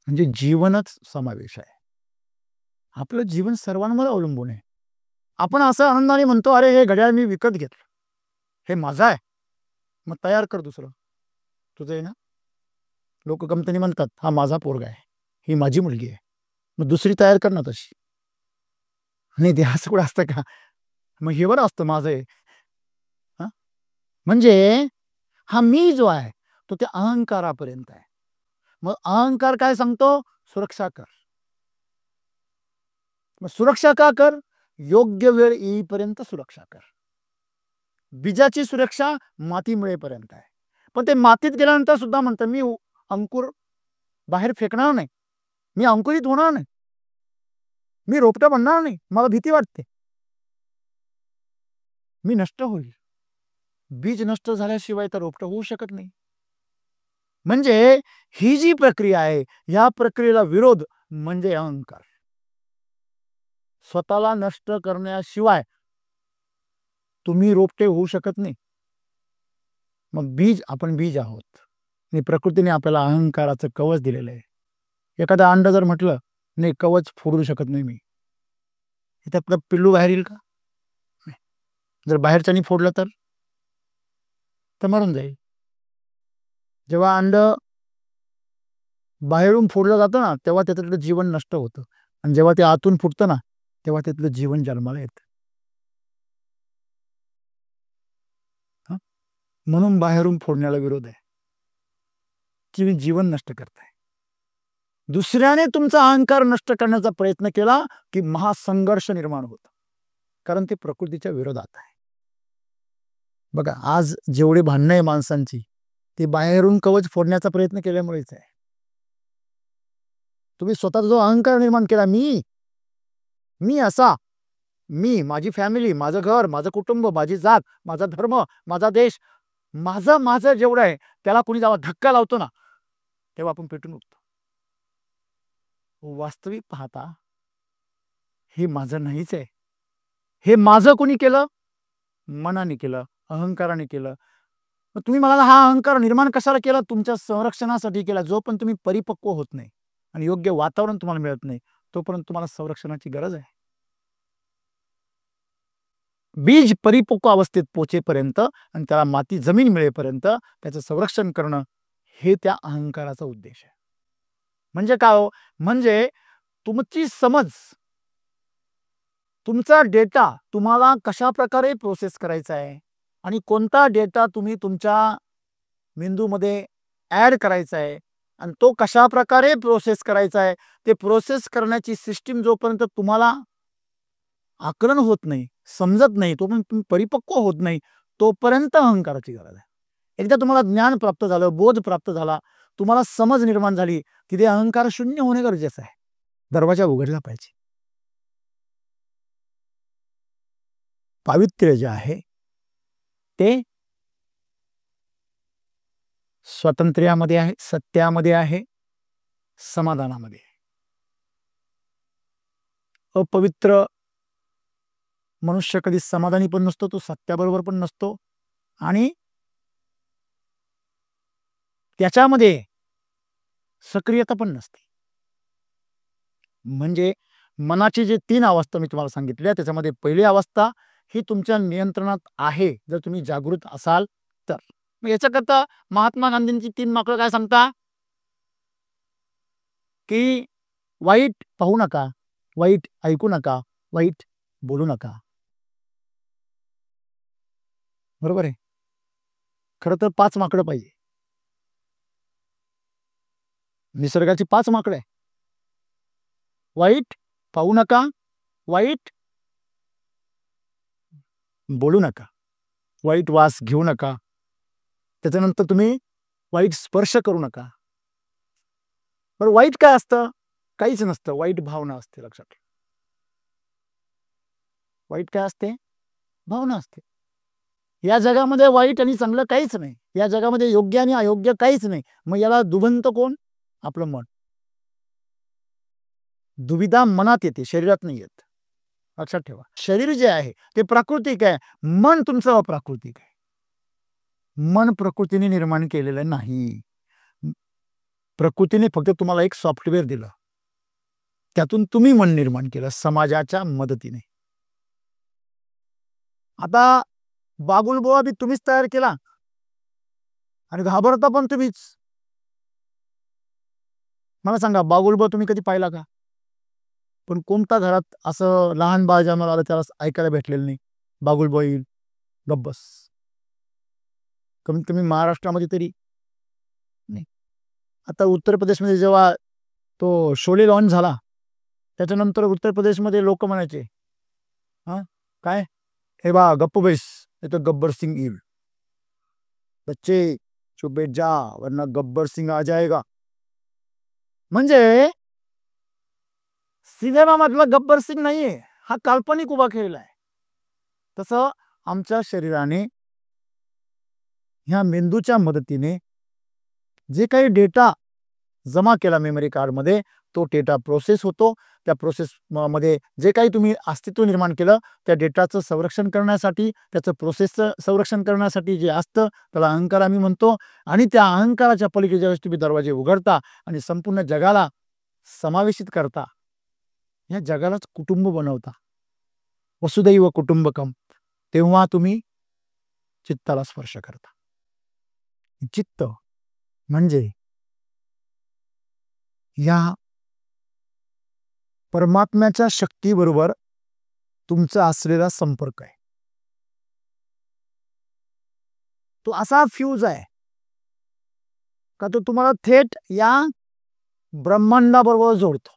म्हणजे जीवनच समावेश आहे. आपलं जीवन सर्वांवर अवलंबून आहे. आपण असं आनंदाने म्हणतो अरे हे घड्याळ मी विकत घेतलं, हे माझं आहे. मग तयार कर दुसरं, तुझं आहे ना. लोक गमतीने म्हणतात हा माझा पोरगा आहे, ही माझी मुलगी आहे, मग दुसरी तयार कर ना तशी. नाही ते असं कुठं असतं का? मग हे बरं असतं माझं आहे. म्हणजे हा मी जो आहे तो त्या अहंकारापर्यंत आहे. मग अहंकार काय सांगतो? सुरक्षा कर. मग सुरक्षा का कर? योग्य वेळ येईपर्यंत सुरक्षा कर. बीजाची सुरक्षा माती मिळेपर्यंत आहे. पण ते मातीत गेल्यानंतर सुद्धा म्हणतं मी अंकुर बाहेर फेकणार नाही, मी अंकुरित होणार नाही, मी रोपटं बनणार नाही, मला भीती वाटते, मी नष्ट होईल. बीज नष्ट झाल्याशिवाय तर रोपटं होऊ शकत नाही. म्हणजे ही जी प्रक्रिया आहे या प्रक्रियेला विरोध म्हणजे अहंकार. स्वतःला नष्ट करण्याशिवाय तुम्ही रोपटे होऊ शकत नाही. मग बीज आपण बीज आहोत आणि प्रकृतीने आपल्याला अहंकाराचं कवच दिलेलं आहे. एखादा अंड जर म्हटलं नाही कवच फोडू शकत नाही मी, इथे आपलं पिल्लू बाहेर येईल का? जर बाहेरच्यानी फोडलं तर मरून जाईल. जेव्हा अंड बाहेरून फोडलं जातं ना तेव्हा त्यातलं जीवन नष्ट होतं आणि जेव्हा ते आतून फुटतं ना तेव्हा त्यातलं जीवन जन्माला येतं. म्हणून बाहेरून फोडण्याला विरोध आहे. तुम्ही जीवन नष्ट करताय. दुसऱ्याने तुमचा अहंकार नष्ट करण्याचा प्रयत्न केला की महासंघर्ष निर्माण होतो, कारण ते प्रकृतीच्या विरोधात आहे. बघा आज जेवढे भांडणं आहे माणसांची ते बाहेरून कवच फोडण्याचा प्रयत्न केल्यामुळेच आहे. तुम्ही स्वतःचा जो अहंकार निर्माण केला, मी असा, मी, माझी फॅमिली, माझं घर, माझं कुटुंब, माझी जात, माझा धर्म, माझा देश, माझं जेवढं आहे त्याला कुणी जेव्हा धक्का लावतो ना तेव्हा आपण पेटून उठतो. वास्तविक पाहता हे माझं नाहीच आहे. हे माझं कोणी केलं? मनाने केलं, अहंकाराने केलं. मग तुम्ही मला हा अहंकार निर्माण कशाला केला? तुमच्या संरक्षणासाठी केला. जो पण तुम्ही परिपक्व होत नाही आणि योग्य वातावरण तुम्हाला मिळत नाही तोपर्यंत तुम्हाला संरक्षणाची गरज आहे. बीज परिपक्व अवस्थेत पोचेपर्यंत आणि त्याला माती जमीन मिळेपर्यंत त्याचं संरक्षण करणं हे त्या अहंकाराचा उद्देश आहे. म्हणजे काय हो? म्हणजे तुमची समज, तुमचा डेटा तुम्हाला कशा प्रकारे प्रोसेस करायचा आहे, आणि कोणता डेटा तुम्ही तुमच्या मेंदूमध्ये ॲड करायचा आहे आणि तो कशा प्रकारे प्रोसेस करायचा आहे, ते प्रोसेस करण्याची सिस्टीम जोपर्यंत तुम्हाला आकलन होत नाही, समजत नाही, तोपर्यंत तुम्ही परिपक्व होत नाही, तोपर्यंत अहंकाराची गरज आहे. एकदा तुम्हाला ज्ञान प्राप्त झालं, बोध प्राप्त झाला, तुम्हाला समज निर्माण झाली, की ते अहंकार शून्य होणे गरजेचं आहे. दरवाजा उघडला पाहिजे. पावित्र्य जे आहे ते स्वातंत्र्यामध्ये आहे, सत्यामध्ये आहे, समाधानामध्ये आहे. अपवित्र मनुष्य कधी समाधानी पण नसतो, तो सत्याबरोबर पण नसतो आणि त्याच्यामध्ये सक्रियता पण नसते. म्हणजे मनाची जे 3 अवस्था मी तुम्हाला सांगितल्या, त्याच्यामध्ये पहिली अवस्था ही तुमच्या नियंत्रणात आहे, जर तुम्ही जागृत असाल तर. मग याच्याकरता महात्मा गांधींची 3 माकडं काय सांगता, की वाईट पाहू नका, वाईट ऐकू नका, वाईट बोलू नका. बरोबर आहे. खरं तर 5 माकडं पाहिजे. निसर्गाची 5 माकडं आहे. वाईट पाहू नका, वाईट बोलू नका, वाईट वास घेऊ नका, त्याच्यानंतर तुम्ही वाईट स्पर्श करू नका. बरं, वाईट काय असतं? काहीच नसतं. वाईट भावना असते. लक्षात ठेवा. वाईट काय असते? भावना असते. या जगामध्ये वाईट आणि चांगलं काहीच नाही. या जगामध्ये योग्य आणि अयोग्य काहीच नाही. मग याला दुभंत कोण? आपलं मन. दुविधा मनात येते, शरीरात नाही येत. लक्षात ठेवा. शरीर जे आहे ते प्राकृतिक आहे, मन तुमचं अप्राकृतिक आहे. मन प्रकृतीने निर्माण केलेलं नाही. प्रकृतीने फक्त तुम्हाला एक सॉफ्टवेअर दिलं, त्यातून तुम्ही मन निर्माण केलं समाजाच्या मदतीने. आता बागुलबुवा बी तुम्हीच तयार केला आणि घाबरता पण तुम्हीच. मला सांगा, बागुलबुवा तुम्ही कधी पाहिला का? पण कोणत्या घरात असं लहान बाळ जन्माला आलं त्याला ऐकायला भेटलेलं नाही, बागुलबुवा येईल, गप्प बस. कमीत कमी महाराष्ट्रामध्ये तरी नाही. आता उत्तर प्रदेशमध्ये जेव्हा तो शोले लॉन्च झाला, त्याच्यानंतर उत्तर प्रदेशमध्ये लोक म्हणायचे, हा काय, हे बा गप्प बैस, नाही तर गब्बर सिंग येईल. बच्चे चुप बैठ जा, वरना गब्बर सिंग आ जाएगा. म्हणजे सिनेमामधला गब्बर सिंग नाहीये, हा काल्पनिक उभा केलेला आहे. तसं आमच्या शरीराने ह्या मेंदूच्या मदतीने जे काही डेटा जमा केला मेमरी कार्डमध्ये, तो डेटा प्रोसेस होतो. त्या प्रोसेस मध्ये जे काही तुम्ही अस्तित्व निर्माण केलं, त्या डेटाचं संरक्षण करण्यासाठी, त्याचं प्रोसेसचं संरक्षण करण्यासाठी जे असतं त्याला अहंकार आम्ही म्हणतो. आणि त्या अहंकाराच्या पलीकडे ज्यावेळेस तुम्ही दरवाजे उघडता आणि संपूर्ण जगाला समावेशित करता, या जगालाच कुटुंब बनवता, वसुदैव कुटुंबकम, तेव्हा तुम्ही चित्ताला स्पर्श करता. चित्त म्हणजे या परमात्म्याच्या शक्तीबरोबर तुमचा असलेला संपर्क आहे. तो असा फ्यूज आहे का तो तुम्हाला थेट या ब्रह्मांडाबरोबर जोडतो.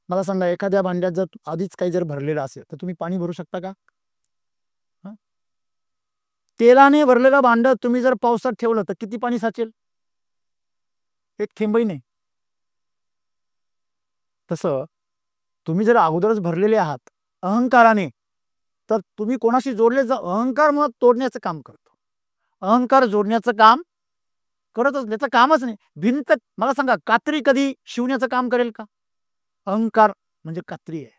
मला सांगा, एखाद्या भांड्यात जर आधीच काही जर भरलेलं असेल तर तुम्ही पाणी भरू शकता का? तेलाने भरलेलं भांड तुम्ही जर पावसात ठेवलं तर किती पाणी साचेल? एक थेंबही नाही. तसं तुम्ही जर अगोदरच भरलेले आहात अहंकाराने, तर तुम्ही कोणाशी जोडले, अहंकार मग तोडण्याचं काम करतो. अहंकार जोडण्याचं काम करतच, त्याचं कामच नाही. भिंत, मला सांगा, कात्री कधी शिवण्याचं काम करेल का? अहंकार म्हणजे कात्री आहे.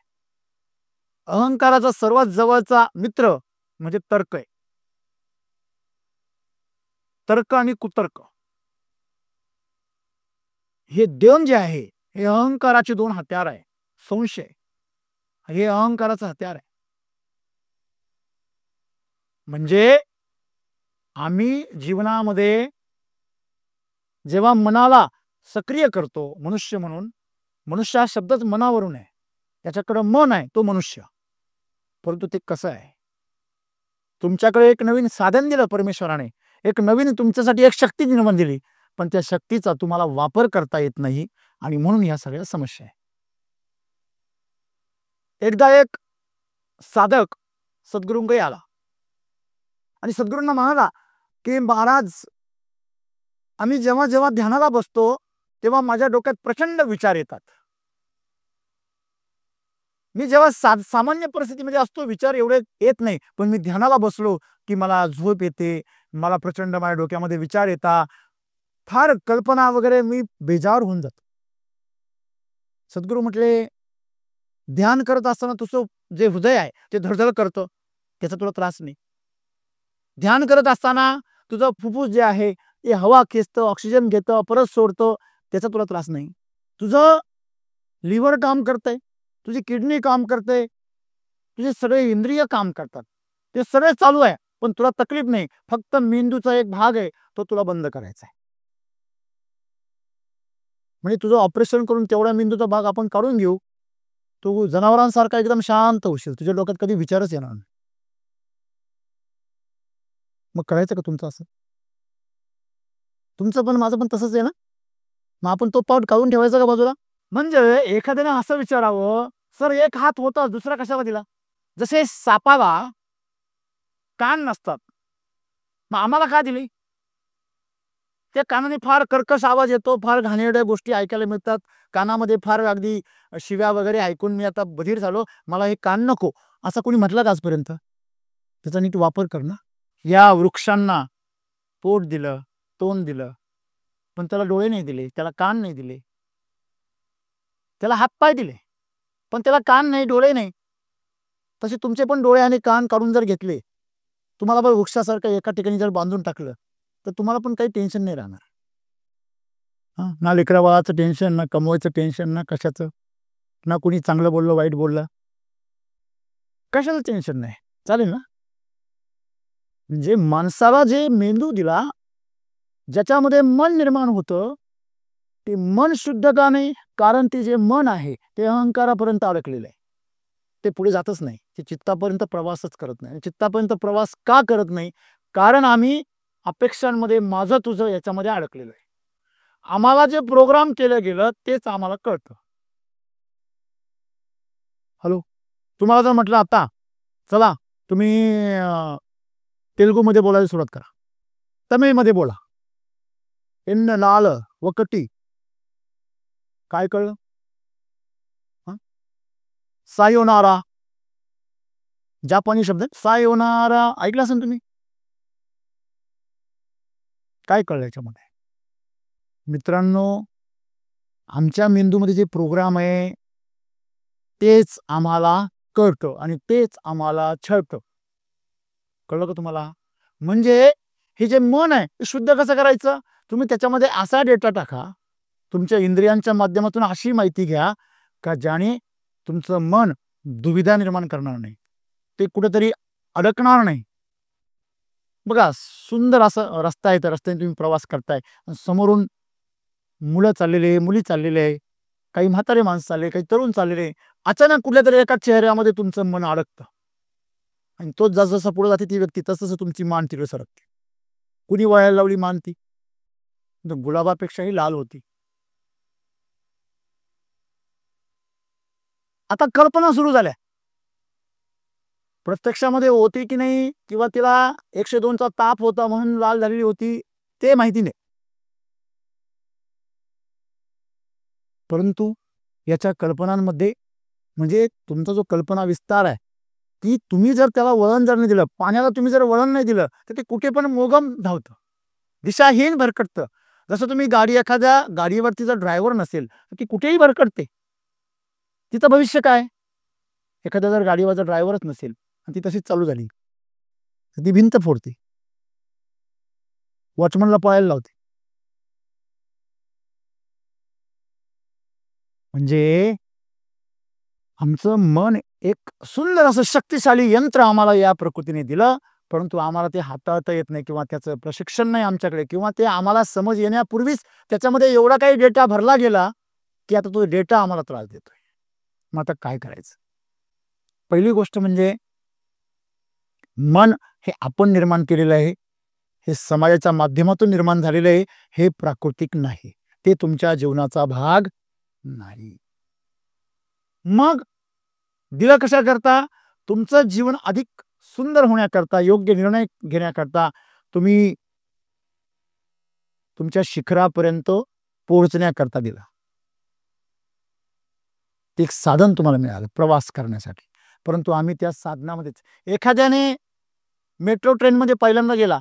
अहंकाराचा सर्वात जवळचा मित्र म्हणजे तर्क आहे. तर्क आणि कुतर्क हे दोन जे आहे, हे अहंकाराचे 2 हत्यार आहे. संशय हे अहंकाराचं हत्यार आहे. म्हणजे आम्ही जीवनामध्ये जेव्हा मनाला सक्रिय करतो मनुष्य म्हणून, मनुष्य हा शब्दच मनावरून आहे, त्याच्याकडे मन आहे, तो मनुष्य. परंतु ते कसं आहे, तुमच्याकडे एक नवीन साधन दिलं परमेश्वराने, एक नवीन तुमच्यासाठी एक शक्ती निर्माण दिली, पण त्या शक्तीचा तुम्हाला वापर करता येत नाही आणि म्हणून ह्या सगळ्या समस्या आहे. एकदा एक साधक सद्गुरूंकडे आला आणि सद्गुरूंना म्हणाला की महाराज, आम्ही जेव्हा जेव्हा ध्यानाला बसतो तेव्हा माझ्या डोक्यात प्रचंड विचार येतात. मी जेव्हा सामान्य परिस्थितीमध्ये असतो विचार एवढे येत नाही, पण मी ध्यानाला बसलो की मला झोप येते, मला प्रचंड माझ्या डोक्यामध्ये विचार येतात, फार कल्पना वगैरे, मी बेजार होऊन जातो. सद्गुरू म्हटले, ध्यान करत असताना तुझं जे हृदय आहे ते धडधड करतं, त्याचा तुला त्रास नाही. ध्यान करत असताना तुझं फुफ्फुस जे आहे ते हवा खेचतं, ऑक्सिजन घेतं, परत सोडतं, त्याचा तुला त्रास नाही. तुझं लिव्हर काम करतंय, तुझी किडनी काम करते, तुझे सगळे इंद्रिय काम करतात, ते सगळे चालू आहे, पण तुला तकलीफ नाही. फक्त मेंदूचा एक भाग आहे तो तुला बंद करायचा आहे. म्हणजे तुझं ऑपरेशन करून तेवढा मेंदूचा भाग आपण काढून घेऊ, तू जनावरांसारखा एकदम शांत होशील, तुझ्या डोक्यात कधी विचारच येणार नाही. मग करायचं का तुमचं असं? तुमचं पण माझं पण तसंच आहे ना? मग आपण तो पाऊट काढून ठेवायचा का बाजूला? म्हणजे एखाद्याने असं विचारावं, सर एक हात होता दुसरा कशाला दिला? जसे सापाला कान नसतात, मग आम्हाला का दिली? त्या कानाने फार कर्कश आवाज येतो, फार घाणेरड्या गोष्टी ऐकायला मिळतात, कानामध्ये फार अगदी शिव्या वगैरे ऐकून मी आता बधीर झालो, मला हे कान नको, असं कोणी म्हटलं का आजपर्यंत? त्याचा नीट वापर कर ना. या वृक्षांना पोट दिलं, तोंड दिलं, पण त्याला डोळे नाही दिले, त्याला कान नाही दिले. त्याला हातपाय दिले, पण त्याला कान नाही, डोळे नाही. तसे तुमचे पण डोळे आणि कान काढून जर घेतले, तुम्हाला पण वृक्षासारखं एका ठिकाणी जर बांधून टाकलं, तर तुम्हाला पण काही टेन्शन नाही राहणार. ना लेकरा बाळाचं टेन्शन, ना कमवायचं टेन्शन, ना कशाचं, ना कोणी चांगलं बोललं वाईट बोललं, कशाचं टेन्शन नाही. चालेल ना. म्हणजे माणसाला जे मेंदू दिला, ज्याच्यामध्ये मन निर्माण होतं, ते मन शुद्ध का नाही? कारण ते जे मन आहे ते अहंकारापर्यंत अडकलेलं आहे, ते पुढे जातच नाही, ते चित्तापर्यंत प्रवासच करत नाही. चित्तापर्यंत प्रवास का करत नाही? कारण आम्ही अपेक्षांमध्ये, माझं तुझं याच्यामध्ये अडकलेलो आहे. आम्हाला जे प्रोग्राम केलं गेलं तेच आम्हाला कळतं. हॅलो, तुम्हाला जर म्हटलं आता चला तुम्ही तेलुगूमध्ये बोलायला सुरुवात करा, तमिळमध्ये बोला, एन्न लाल वकटी, काय कळलं? सायोनारा, जापानी शब्द सायोनारा, ऐकलं असेल तुम्ही. काय कळलं याच्यामध्ये? मित्रांनो, आमच्या मेंदूमध्ये जे प्रोग्राम आहे तेच आम्हाला कळतं आणि तेच आम्हाला छळतं. कळलं का तुम्हाला? म्हणजे हे जे मन आहे ते शुद्ध कसं करायचं? तुम्ही त्याच्यामध्ये असा डेटा टाका, तुमच्या इंद्रियांच्या माध्यमातून अशी माहिती घ्या का ज्याने तुमचं मन दुविधा निर्माण करणार नाही, ते कुठेतरी अडकणार नाही. बघा, सुंदर असा रस्ता आहे, त्या रस्त्याने तुम्ही प्रवास करताय, समोरून मुलं चाललेले, मुली चाललेले, काही म्हातारे माणसं चालले, काही तरुण चाललेले, अचानक कुठल्या तरी एका चेहऱ्यामध्ये तुमचं मन अडकतं आणि तो जसजसा पुढे जाते ती व्यक्ती, तसं तुमची मान तिकडे सरकते. कुणी वळायला लावली मान ती? गुलाबापेक्षाही लाल होती. आता कल्पना सुरू झाल्या, प्रत्यक्षामध्ये होती की नाही, किंवा तिला 102चा ताप होता म्हणून लाल झालेली होती, ते माहिती नाही. परंतु याच्या कल्पनांमध्ये, म्हणजे तुमचा जो कल्पना विस्तार आहे, की तुम्ही जर त्याला वळण जर नाही दिलं, पाण्याला तुम्ही जर वळण नाही दिलं, तर ते कुठे पण मोगम धावतं, दिशाहीन भरकटतं. जसं तुम्ही गाडी, एखाद्या गाडीवरती जर ड्रायव्हर नसेल तर ती कुठेही भरकटते. तिचं भविष्य काय? एखाद्या जर गाडीवरचा ड्रायव्हरच नसेल आणि ती तशीच चालू झाली, तर ती भिंत फोडते, वॉचमनला पळायला लावते. म्हणजे आमचं मन एक सुंदर असं शक्तिशाली यंत्र आम्हाला या प्रकृतीने दिलं, परंतु आम्हाला ते हाताळता येत नाही, किंवा त्याचं प्रशिक्षण नाही आमच्याकडे, किंवा ते आम्हाला समज येण्यापूर्वीच त्याच्यामध्ये एवढा काही डेटा भरला गेला की आता तो डेटा आम्हाला त्रास देतोय. मग आता काय करायचं? पहिली गोष्ट म्हणजे मन हे आपण निर्माण केलेलं आहे, हे समाजाच्या माध्यमातून निर्माण झालेलं आहे, हे प्राकृतिक नाही, ते तुमच्या जीवनाचा भाग नाही. मग दिलं कशाकरता? तुमचं जीवन अधिक सुंदर होण्याकरता, योग्य निर्णय घेण्याकरता, तुम्ही तुमच्या शिखरापर्यंत पोहोचण्याकरता दिला. ते एक साधन तुम्हाला मिळालं प्रवास करण्यासाठी. परंतु आम्ही त्या साधनामध्येच, एखाद्याने मेट्रो ट्रेनमध्ये पहिल्यांदा गेला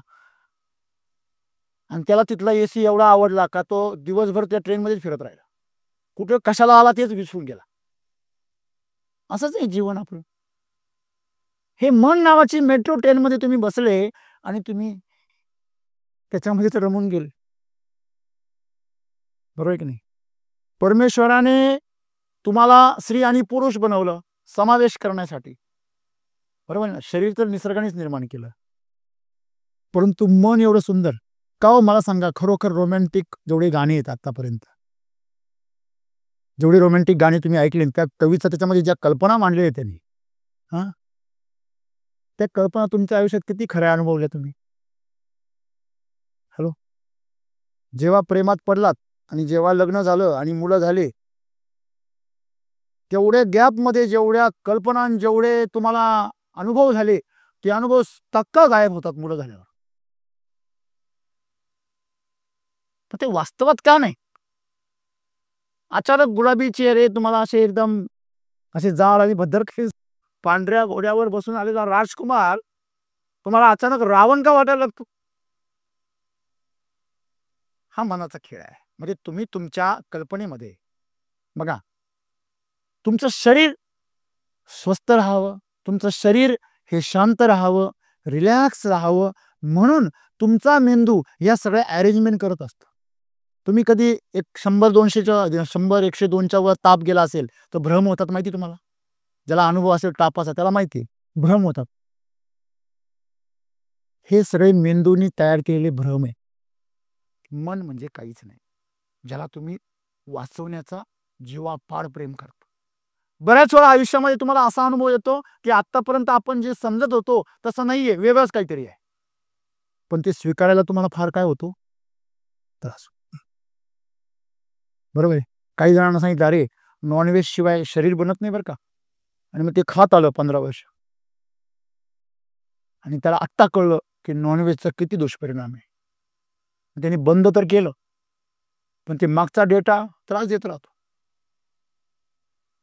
आणि त्याला तिथला एसी एवढा आवडला का तो दिवसभर त्या ट्रेनमध्येच फिरत राहिला. कुठे कशाला आला तेच विसरून गेला. असंच आहे जीवन आपलं. हे मन नावाची मेट्रो ट्रेनमध्ये तुम्ही बसले आणि तुम्ही त्याच्यामध्येच रमून गेले. बरोबर आहे की नाही? परमेश्वराने तुम्हाला स्त्री आणि पुरुष बनवलं समावेश करण्यासाठी. बरोबर ना? शरीर तर निसर्गानेच निर्माण केलं. परंतु मन एवढं सुंदर का हो? मला सांगा, खरोखर रोमॅन्टिक जेवढे गाणी आहेत आतापर्यंत, जेवढी रोमॅन्टिक गाणी तुम्ही ऐकली, त्या कवीचा त्याच्यामध्ये ज्या कल्पना मांडलेल्या आहेत त्यांनी, हा, त्या कल्पना तुमच्या आयुष्यात किती खऱ्या अनुभवल्या तुम्ही? हॅलो, जेव्हा प्रेमात पडलात आणि जेव्हा लग्न झालं आणि मुलं झाले, तेवढ्या गॅपमध्ये जेवढ्या कल्पना, जेवढे तुम्हाला अनुभव झाले, ते अनुभव तक्का गायब होतात मुलं झाल्यावर. पण ते वास्तवात का नाही? अचानक गुलाबी चेहरे तुम्हाला असे एकदम असे जाड आणि भद्र केस, पांढऱ्या घोड्यावर बसून आलेला राजकुमार तुम्हाला अचानक रावण का वाटायला लागतो? हा मनाचा खेळ आहे. म्हणजे तुम्ही तुमच्या कल्पनेमध्ये बघा, तुमचं शरीर स्वस्थ राहावं, तुमचं शरीर हे शांत राहावं, रिलॅक्स राहावं, म्हणून तुमचा मेंदू या सगळ्या अरेंजमेंट करत असतो. तुम्ही कधी एक 100-200च्या 100-102च्या वर ताप गेला असेल तर भ्रम होतात, माहिती तुम्हाला? ज्याला अनुभव असेल तापाचा त्याला माहिती आहे, भ्रम होतात. हे सगळे मेंदूनी तयार केलेले भ्रम आहे. मन म्हणजे काहीच नाही, ज्याला तुम्ही वाचवण्याचा जीवापाड प्रेम करता. बऱ्याच वेळा आयुष्यामध्ये तुम्हाला असा अनुभव येतो की आतापर्यंत आपण जे समजत होतो तसं नाहीये, वेगळंच काहीतरी आहे. पण ते स्वीकारायला तुम्हाला फार काय होतो? त्रास. बरोबर आहे. काही जणांना सांगितलं, अरे नॉनव्हेज शिवाय शरीर बनत नाही बरं का, आणि मग ते खात आलं 15 वर्ष, आणि त्याला आत्ता कळलं की नॉनव्हेजचा किती दुष्परिणाम आहे. त्यांनी बंद तर केलं, पण ते मागचा डेटा त्रास देत राहतो.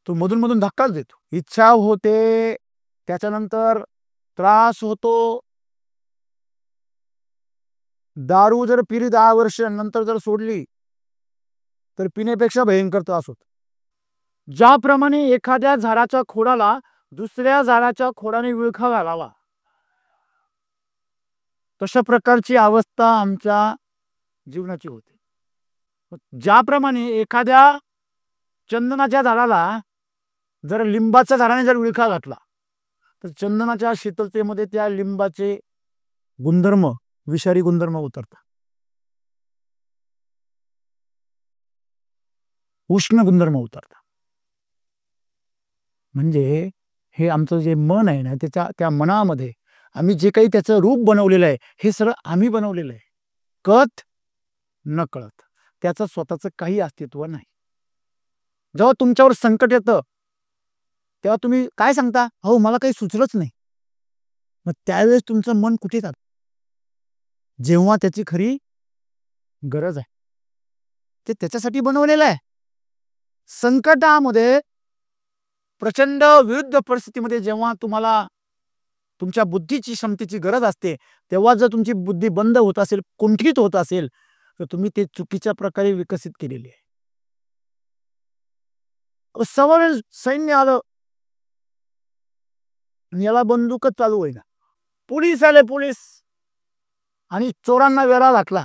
तो मधून मधून धक्काच देतो. इच्छा होते, त्याच्यानंतर त्रास होतो. दारू जर पिली 10 वर्ष नंतर जर सोडली तर पिण्यापेक्षा भयंकर त्रास होतो. ज्याप्रमाणे एखाद्या झाडाच्या खोडाला दुसऱ्या झाडाच्या खोडाने विळखा घालावा, तशा प्रकारची अवस्था आमच्या जीवनाची होते. ज्याप्रमाणे एखाद्या चंदनाच्या झाडाला जर लिंबाच्या झाडाने जर विळखा घातला तर चंदनाच्या शीतलतेमध्ये त्या लिंबाचे गुणधर्म, विषारी गुणधर्म उतरतात, उष्ण गुणधर्म उतरतात. म्हणजे हे आमचं जे मन आहे ना, त्या मनामध्ये आम्ही जे काही त्याचं रूप बनवलेलं आहे, हे सगळं आम्ही बनवलेलं आहे, कळत न कळत. त्याचं स्वतःचं काही अस्तित्व नाही. जेव्हा तुमच्यावर संकट येतं तेव्हा तुम्ही काय सांगता? हो, मला काही सुचलंच नाही. मग त्यावेळेस तुमचं मन कुठे जातं? जेव्हा त्याची खरी गरज आहे. ते त्याच्यासाठी बनवलेलं आहे. संकटामध्ये, प्रचंड विरुद्ध परिस्थितीमध्ये जेव्हा तुम्हाला तुमच्या बुद्धीची क्षमतेची गरज असते, तेव्हा जर तुमची बुद्धी बंद होत असेल, कुंठित होत असेल, तर तुम्ही ते चुकीच्या प्रकारे विकसित केलेली आहे. समोर सैन्य आलं, याला बंदूकच चालू होईना, पोलीस आले, पोलीस, आणि चोरांना वेढा घातला,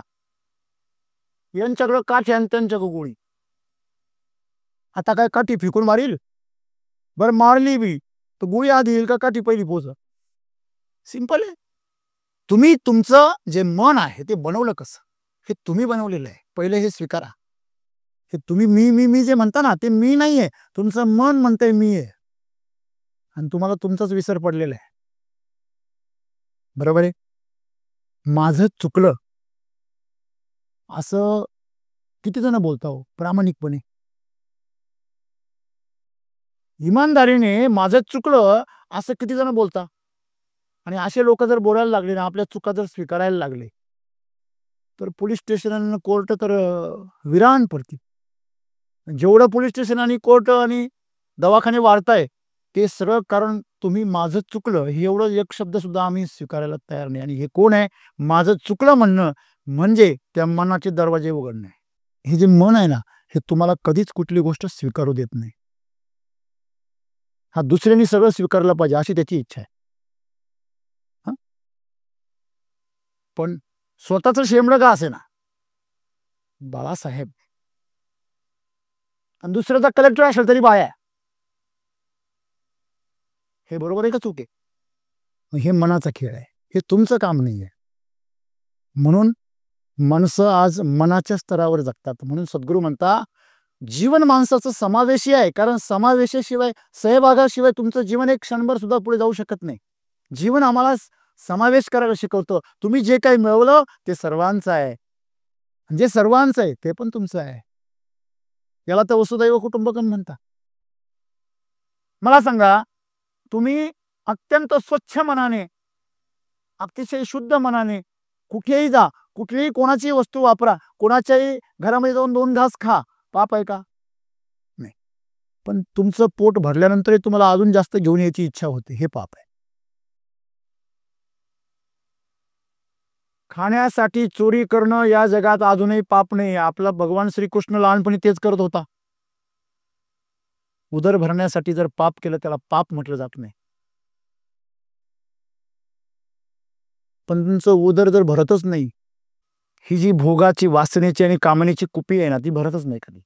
यांच्याकडे काठी आणि त्यांच्याकडे गोळी. आता काय काठी फेकून मारील? बरं मारली बी तर गोळी आधी येईल का काठी पहिली पोहोच? सिंपल आहे. तुम्ही तुमचं जे मन आहे ते बनवलं कसं? हे तुम्ही बनवलेलं आहे. पहिले हे स्वीकारा. हे तुम्ही मी मी मी जे म्हणता ना, ते मी नाहीये, तुमचं मन म्हणतंय मी आहे, आणि तुम्हाला तुमचाच विसर पडलेला आहे. बरोबर आहे. माझं चुकलं असं किती जण बोलता हो प्रामाणिकपणे. इमानदारीने माझं चुकलं असं किती जण बोलता. आणि असे लोक जर बोलायला लागले ना, आपल्या चुका जर स्वीकारायला लागले, तर पोलीस स्टेशन आणि कोर्ट तर विरान पडतील. जेवढं पोलीस स्टेशन आणि कोर्ट आणि दवाखाने वाढताय, ते सगळं कारण तुम्ही माझं चुकलं हे एवढं एक शब्द सुद्धा आम्ही स्वीकारायला तयार नाही. आणि हे कोण आहे? माझं चुकलं म्हणणं म्हणजे त्या मनाचे दरवाजे उघडणे. हे जे मन आहे ना, हे तुम्हाला कधीच कुठली गोष्ट स्वीकारू देत नाही. हा दुसऱ्यांनी सगळं स्वीकारलं पाहिजे अशी त्याची इच्छा आहे. हं? पण स्वतःचं शेमडं का असे ना, बाळासाहेब आणि दुसऱ्याचा कलेक्टर असेल तरी बाया. हे बरोबर आहे का चूक आहे? हे मनाचा खेळ आहे. हे तुमचं काम नाही आहे. म्हणून माणसं आज मनाच्या स्तरावर जगतात. म्हणून सद्गुरू म्हणता, जीवन माणसाचं समावेशी आहे. कारण समावेशाशिवाय, सहभागाशिवाय तुमचं जीवन एक क्षणभर सुद्धा पुढे जाऊ शकत नाही. जीवन आम्हाला समावेश करायला शिकवतं. तुम्ही जे काही मिळवलं ते सर्वांचं आहे. जे सर्वांचं आहे ते पण तुमचं आहे. याला तर वसुदैव कुटुंबकम म्हणता. मला सांगा, तुम्ही अत्यंत स्वच्छ मनाने, अतिशय शुद्ध मनाने कुठेही जा, कुठलीही कोणाची वस्तू वापरा, कोणाच्याही घरामध्ये जाऊन 2 घास खा, पाप आहे का? नाही. पण तुमचं पोट भरल्यानंतरही तुम्हाला अजून जास्त घेऊन यायची इच्छा होते, हे पाप आहे. खाण्यासाठी चोरी करणं या जगात अजूनही पाप नाही. आपला भगवान श्रीकृष्ण लहानपणी तेच करत होता. उदर भरण्यासाठी जर पाप केलं त्याला पाप म्हटलं जात नाही. पण तुमचं उदर जर भरतच नाही, ही जी भोगाची, वासनेची आणि कामनेची कुपी आहे ना, ती भरतच नाही कधी.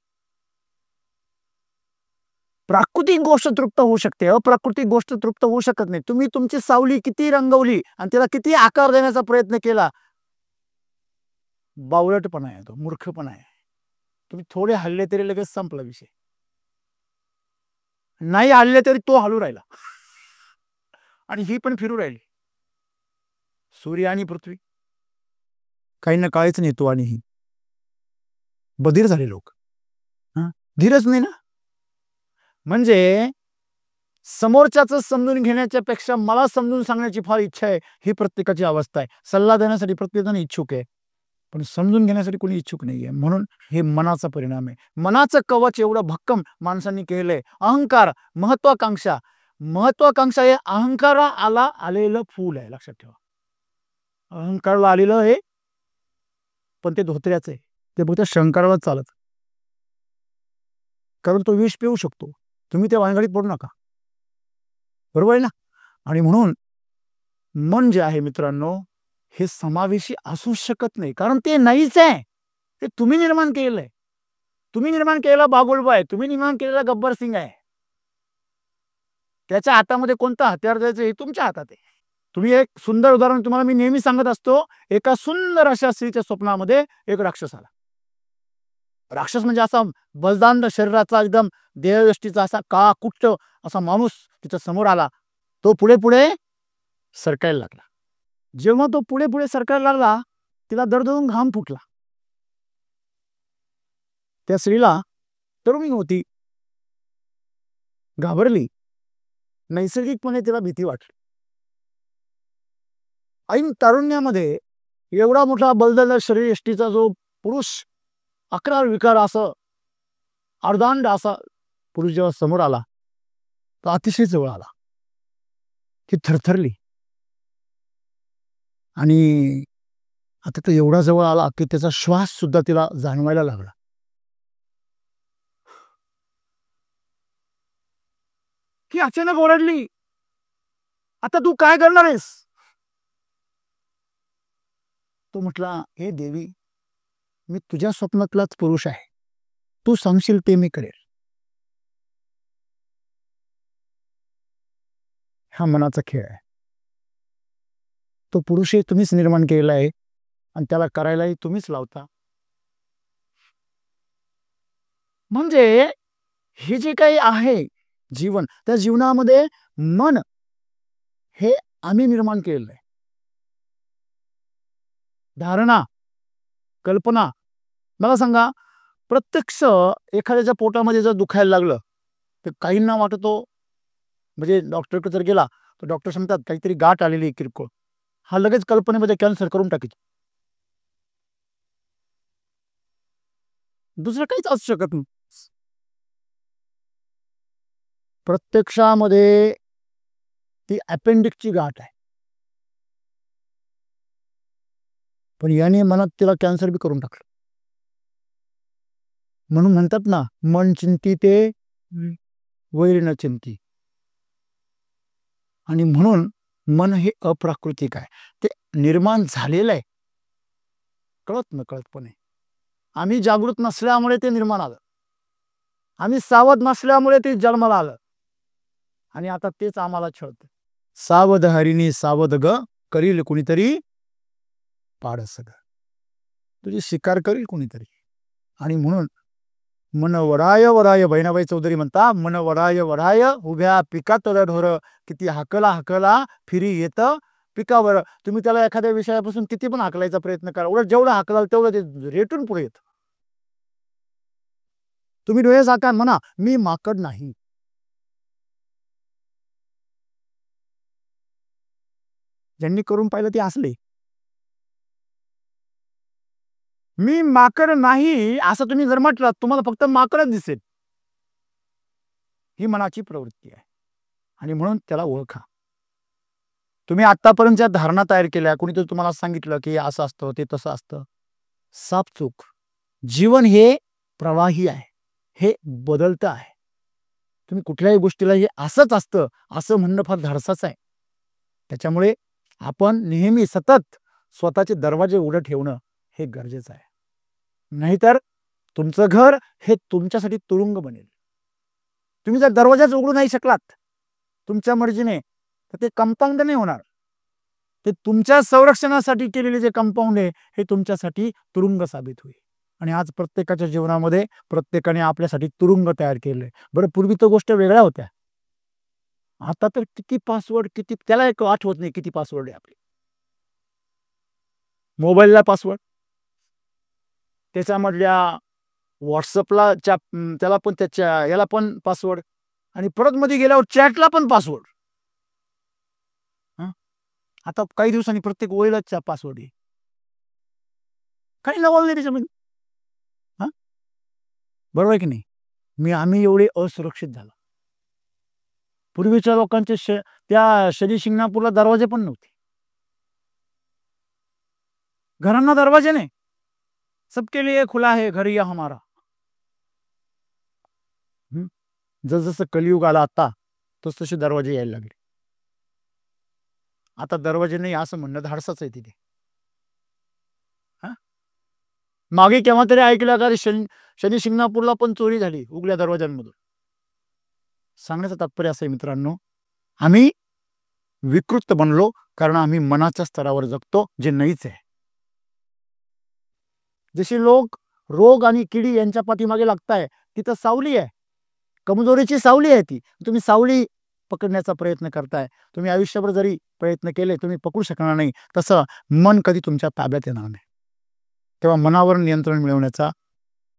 प्राकृतिक गोष्ट तृप्त होऊ शकते, अप्राकृतिक गोष्ट तृप्त होऊ शकत नाही. तुम्ही तुमची सावली किती रंगवली आणि त्याला किती आकार देण्याचा प्रयत्न केला, बावळटपणा आहे, तो मूर्खपणा आहे. तुम्ही थोडे हल्ले तरी लगेच संपला विषय. नाही हल्ले तरी तो हलू राहिला आणि ही पण फिरू राहिली. सूर्य आणि पृथ्वी काही ना काहीच नाही, तो आणि ही बधीर झाले लोक. धीरच नाही ना. म्हणजे समोरच्याचं समजून घेण्याच्या पेक्षा मला समजून सांगण्याची फार इच्छा आहे, ही प्रत्येकाची अवस्था आहे. सल्ला देण्यासाठी प्रत्येकजण इच्छुक आहे, पण समजून घेण्यासाठी कोणी इच्छुक नाहीये. म्हणून हे मनाचा परिणाम आहे. मनाचं कवच एवढं भक्कम माणसांनी केलंय. अहंकार, महत्वाकांक्षा. महत्वाकांक्षा हे अहंकाराला आलेलं फूल आहे, लक्षात ठेवा. अहंकाराला आलेलं आहे, पण ते धोत्र्याचं आहे. ते फक्त शंकराला चालत, कारण तो विष पिऊ शकतो. तुम्ही त्या वांगडीत पडू नका, बरोबर आहे ना. आणि म्हणून मन जे आहे मित्रांनो, हे समावेशी असू शकत नाही, कारण ते नाहीच आहे. ते तुम्ही निर्माण केलंय. तुम्ही निर्माण केलेला बागुलबा आहे, तुम्ही निर्माण केलेला गब्बर सिंग आहे. त्याच्या हातामध्ये कोणतं हत्यार द्यायचं हे तुमच्या हातात आहे. तुम्ही एक सुंदर उदाहरण तुम्हाला मी नेहमी सांगत असतो. एका सुंदर अशा स्त्रीच्या स्वप्नामध्ये एक राक्षस आला. राक्षस म्हणजे असा बलदांड शरीराचा, एकदम देहयष्टीचा, असा काळाकुट्ट असा माणूस तिच्या समोर आला. तो पुढे पुढे सरकायला लागला. जेव्हा तो पुढे पुढे सरकायला लागला, तिला दरदरून घाम फुटला. त्या स्त्रीला तरुणी होती, घाबरली. नैसर्गिकपणे तिला भीती वाटली. ऐन तारुण्यामध्ये एवढा मोठा बलदांड शरीर यष्टीचा जो पुरुष, अकरार विकार असं अर्धांड असा पुरुष जेव्हा समोर आला, तो अतिशय जवळ आला. ती थरथरली आणि आता तो एवढा जवळ आला की त्याचा श्वास सुद्धा तिला जाणवायला लागला. ती अचानक ओरडली, आता तू काय करणार आहेस? तो म्हटला, हे देवी, मी तुझ्या स्वप्नातलाच पुरुष आहे, तू सांगशील ते मी करेल. हा मनाचा खेळ आहे. तो पुरुषही तुम्हीच निर्माण केलेला आहे आणि त्याला करायलाही तुम्हीच लावता. म्हणजे हे जे काही आहे जीवन, त्या जीवनामध्ये मन हे आम्ही निर्माण केलेलं आहे. धारणा, कल्पना. मला सांगा, प्रत्यक्ष एखाद्याच्या पोटामध्ये जर दुखायला लागलं तर काहींना वाटतो, म्हणजे डॉक्टरकडे जर गेला तर डॉक्टर सांगतात काहीतरी गाठ आलेली आहे किरकोळ. हा लगेच कल्पनेमध्ये कॅन्सर करून टाकीत. दुसरं काहीच असू शकत नाही. प्रत्यक्षामध्ये ती अपेंडिक्सची गाठ आहे, पण याने मनात तिला कॅन्सर बी करून टाकलं. म्हणून म्हणतात ना, मन चिंती ते वैर न चिंती. आणि म्हणून मन हे अप्राकृतिक आहे, ते निर्माण झालेलं आहे कळत न कळतपणे. आम्ही जागृत नसल्यामुळे ते निर्माण आलं, आम्ही सावध नसल्यामुळे ते जन्माला आलं, आणि आता तेच आम्हाला छळतं. सावध हरिणी सावध ग, करील कुणीतरी पाडस ग. तुझी शिकार करील कुणीतरी. आणि म्हणून मन वराय वराय, बहिणाबाई चौधरी म्हणता, मन वराय वराय उभ्या पिकात ढोर, किती हाकला हाकला फिरी येत पिकावर. तुम्ही त्याला एखाद्या विषयापासून किती पण हाकलायचा प्रयत्न करा, उलट जेवढं हाकलाल तेवढं ते रेटून पुढे येत. तुम्ही डोळे झाका, म्हणा मी माकड नाही. ज्यांनी करून पाहिलं ते असले. मी माकड नाही असं तुम्ही जर म्हटलं, तुम्हाला फक्त माकडच दिसेल. ही मनाची प्रवृत्ती आहे, आणि म्हणून त्याला ओळखा. तुम्ही आतापर्यंत ज्या धारणा तयार केल्या, कुणीतरी तुम्हाला सांगितलं की असं असतं ते तसं असतं, साप चूक. जीवन हे प्रवाही आहे, हे बदलतं आहे. तुम्ही कुठल्याही गोष्टीला हे असंच असतं असं म्हणणं फार धाडसाचं आहे. त्याच्यामुळे आपण नेहमी सतत स्वतःचे दरवाजे उघडे ठेवणं हे गरजेचं आहे. नाहीतर तुमचं घर हे तुमच्यासाठी तुरुंग बनेल. तुम्ही जर दरवाजाच उघडू नाही शकलात तुमच्या मर्जीने, तर ते कंपाऊंड नाही होणार. ते तुमच्या संरक्षणासाठी केलेले जे कंपाऊंड आहे हे तुमच्यासाठी तुरुंग साबित होईल. आणि आज प्रत्येकाच्या जीवनामध्ये प्रत्येकाने आपल्यासाठी तुरुंग तयार केले. बरं, पूर्वी तर गोष्ट वेगळ्या होत्या. आता तर किती पासवर्ड, किती त्याला एक आठवत नाही किती पासवर्ड आहे आपले. मोबाईलला पासवर्ड, त्याच्यामधल्या व्हॉट्सअपला त्याला पण, त्याच्या याला पण पासवर्ड, आणि परत मध्ये गेल्यावर चॅटला पण पासवर्ड. आता काही दिवसांनी प्रत्येक ओळीला पासवर्ड आहे. काही नवल नाही त्याच्यामध्ये. बरोबर आहे की नाही? आम्ही एवढे असुरक्षित झालो. पूर्वीच्या लोकांचे त्या शनी शिंगणापूरला दरवाजे पण नव्हते, घरांना दरवाजे नाही. सबके लिए खुला है घर या हमारा. जसं कलियुग आला आता, तसे दरवाजे यायला लागले. आता दरवाजे नाही असं म्हणणं धाडसाच आहे तिथे. मागे केव्हा तरी ऐकलं का शनी शिंगणापूरला पण चोरी झाली उघड्या दरवाजांमधून. सांगण्याचं तात्पर्य असं आहे मित्रांनो, आम्ही विकृत बनलो कारण आम्ही मनाच्या स्तरावर जगतो, जे नाहीच आहे. जशी लोक रोग आणि किडी यांच्या पाठीमागे लागताय, तिथं सावली आहे, कमजोरीची सावली आहे ती. तुम्ही सावली पकडण्याचा प्रयत्न करताय. तुम्ही आयुष्यभर जरी प्रयत्न केले तुम्ही पकडू शकणार नाही. तसं मन कधी तुमच्या ताब्यात येणार नाही. तेव्हा मनावर नियंत्रण मिळवण्याचा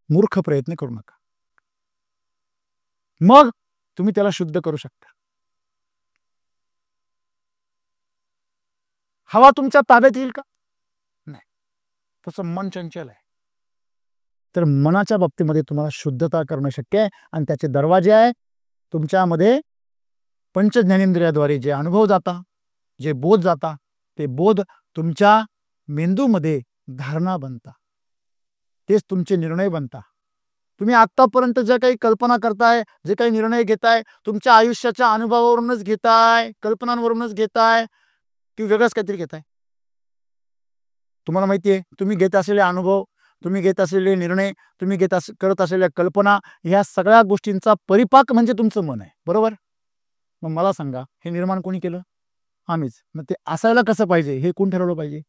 मूर्ख प्रयत्न करू नका. मग तुम्ही त्याला शुद्ध करू शकता. हवा तुमच्या ताब्यात येईल का? नाही. तसं मन चंचल आहे. तर मनाच्या बाबतीमध्ये तुम्हाला शुद्धता करणं शक्य आहे, आणि त्याचे दरवाजे आहे तुमच्यामध्ये पंच ज्ञानेंद्रियाद्वारे जे अनुभव जाता, जे बोध जाता, ते बोध तुमच्या मेंदूमध्ये धारणा बनता, तेच तुमचे निर्णय बनता. तुम्ही आतापर्यंत जे काही कल्पना करताय, जे काही निर्णय घेताय, तुमच्या आयुष्याच्या अनुभवावरूनच घेताय, कल्पनांवरूनच घेताय, की वेगळंच काहीतरी घेताय? तुम्हाला माहिती आहे, तुम्ही घेत असलेले अनुभव, तुम्ही घेत असलेले निर्णय, तुम्ही करत असलेल्या कल्पना, ह्या सगळ्या गोष्टींचा परिपाक म्हणजे तुमचं मन आहे. बरोबर? मग मला सांगा, हे निर्माण कोणी केलं? आम्हीच. मग ते असायला कसं पाहिजे हे कोण ठरवलं पाहिजे?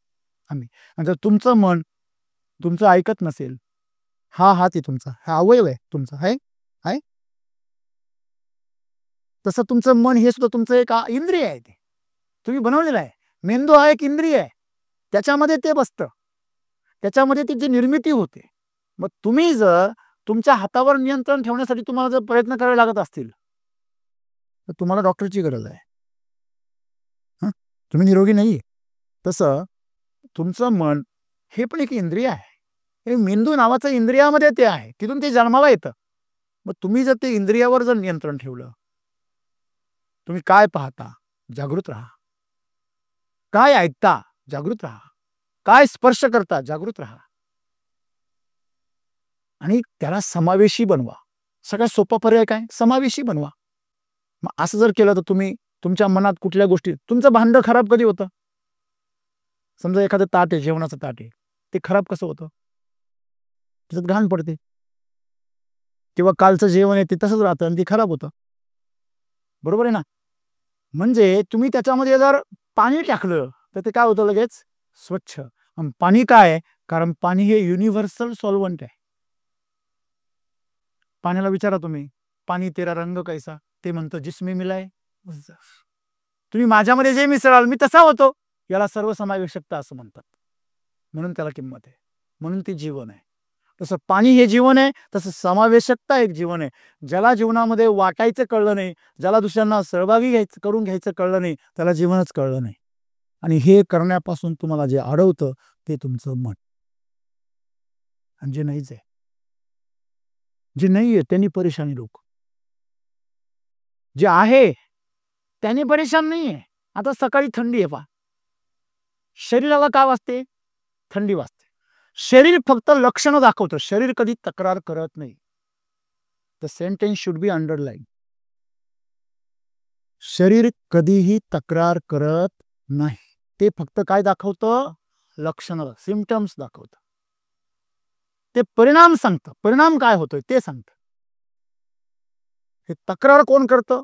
आम्ही. आणि जर तुमचं मन तुमचं ऐकत नसेल, हा हात आहे तुमचा, हा अवयव आहे तुमचा, आहे आहे तसं तुमचं मन हे सुद्धा तुमचं एक इंद्रिय आहे. ते तुम्ही बनवलेलं आहे. मेंदू हा एक इंद्रिय आहे, त्याच्यामध्ये ते बसतं. त्याच्यामध्ये ती जी निर्मिती होते. मग तुम्ही जर तुमच्या हातावर नियंत्रण ठेवण्यासाठी तुम्हाला जर प्रयत्न करावे लागत असतील तर तुम्हाला डॉक्टरची गरज आहे. तुम्ही निरोगी नाही. तसं तुमचं मन हे पण एक इंद्रिय आहे. हे मेंदू नावाचं इंद्रियामध्ये ते आहे, तिथून ते जन्माला येतं. मग तुम्ही जर ते इंद्रियावर जर नियंत्रण ठेवलं, तुम्ही काय पाहता जागृत राहा, काय ऐकता जागृत राहा, काय स्पर्श करता जागृत राहा आणि त्याला समावेशी बनवा. सगळ्यात सोपा पर्याय काय? समावेशी बनवा. मग असं जर केलं तर तुम्ही तुमच्या मनात कुठल्या गोष्टी, तुमचं भांडं खराब कधी होतं? समजा एखादं ताट आहे, जेवणाचं ताट आहे, ते खराब कसं होतं? त्याच्यात घाण पडते. किंवा कालचं जेवण आहे ते तसंच राहतं आणि ते खराब होतं. बरोबर आहे ना? म्हणजे तुम्ही त्याच्यामध्ये जर पाणी टाकलं तर ते काय होतं लगेच? स्वच्छ. पाणी काय आहे? कारण पाणी हे युनिव्हर्सल सॉल्व्हंट आहे. पाण्याला विचारा तुम्ही, पाणी तेरा रंग कैसा? ते म्हणतं जिसमें मिलाय. तुम्ही माझ्यामध्ये जे मिसळाल मी तसा होतो. याला सर्वसमावेशकता असं म्हणतात. म्हणून त्याला किंमत आहे. म्हणून ते जीवन आहे. तसं पाणी हे जीवन आहे, तसं समावेशकता एक जीवन आहे. ज्याला जीवनामध्ये वाटायचं कळलं नाही, ज्याला दुसऱ्यांना सहभागी करून घ्यायचं कळलं नाही, त्याला जीवनच कळलं नाही. आणि हे करण्यापासून तुम्हाला जे अडवतं ते तुमचं मन. आणि जे नाहीच आहे, जे नाहीये त्यांनी परेशानी लोक. जे आहे त्याने परेशान नाहीये. आता सकाळी थंडी आहे पहा, शरीराला काय वाजते? थंडी वाजते. शरीर फक्त लक्षणं दाखवतं, शरीर कधी तक्रार करत नाही. The sentence should be underline. शरीर कधीही तक्रार करत नाही. ते फक्त काय दाखवतं? लक्षणं, सिम्पटम्स दाखवतं. ते परिणाम सांगतं. परिणाम काय होतोय ते सांगतं. हे तक्रार कोण करतं?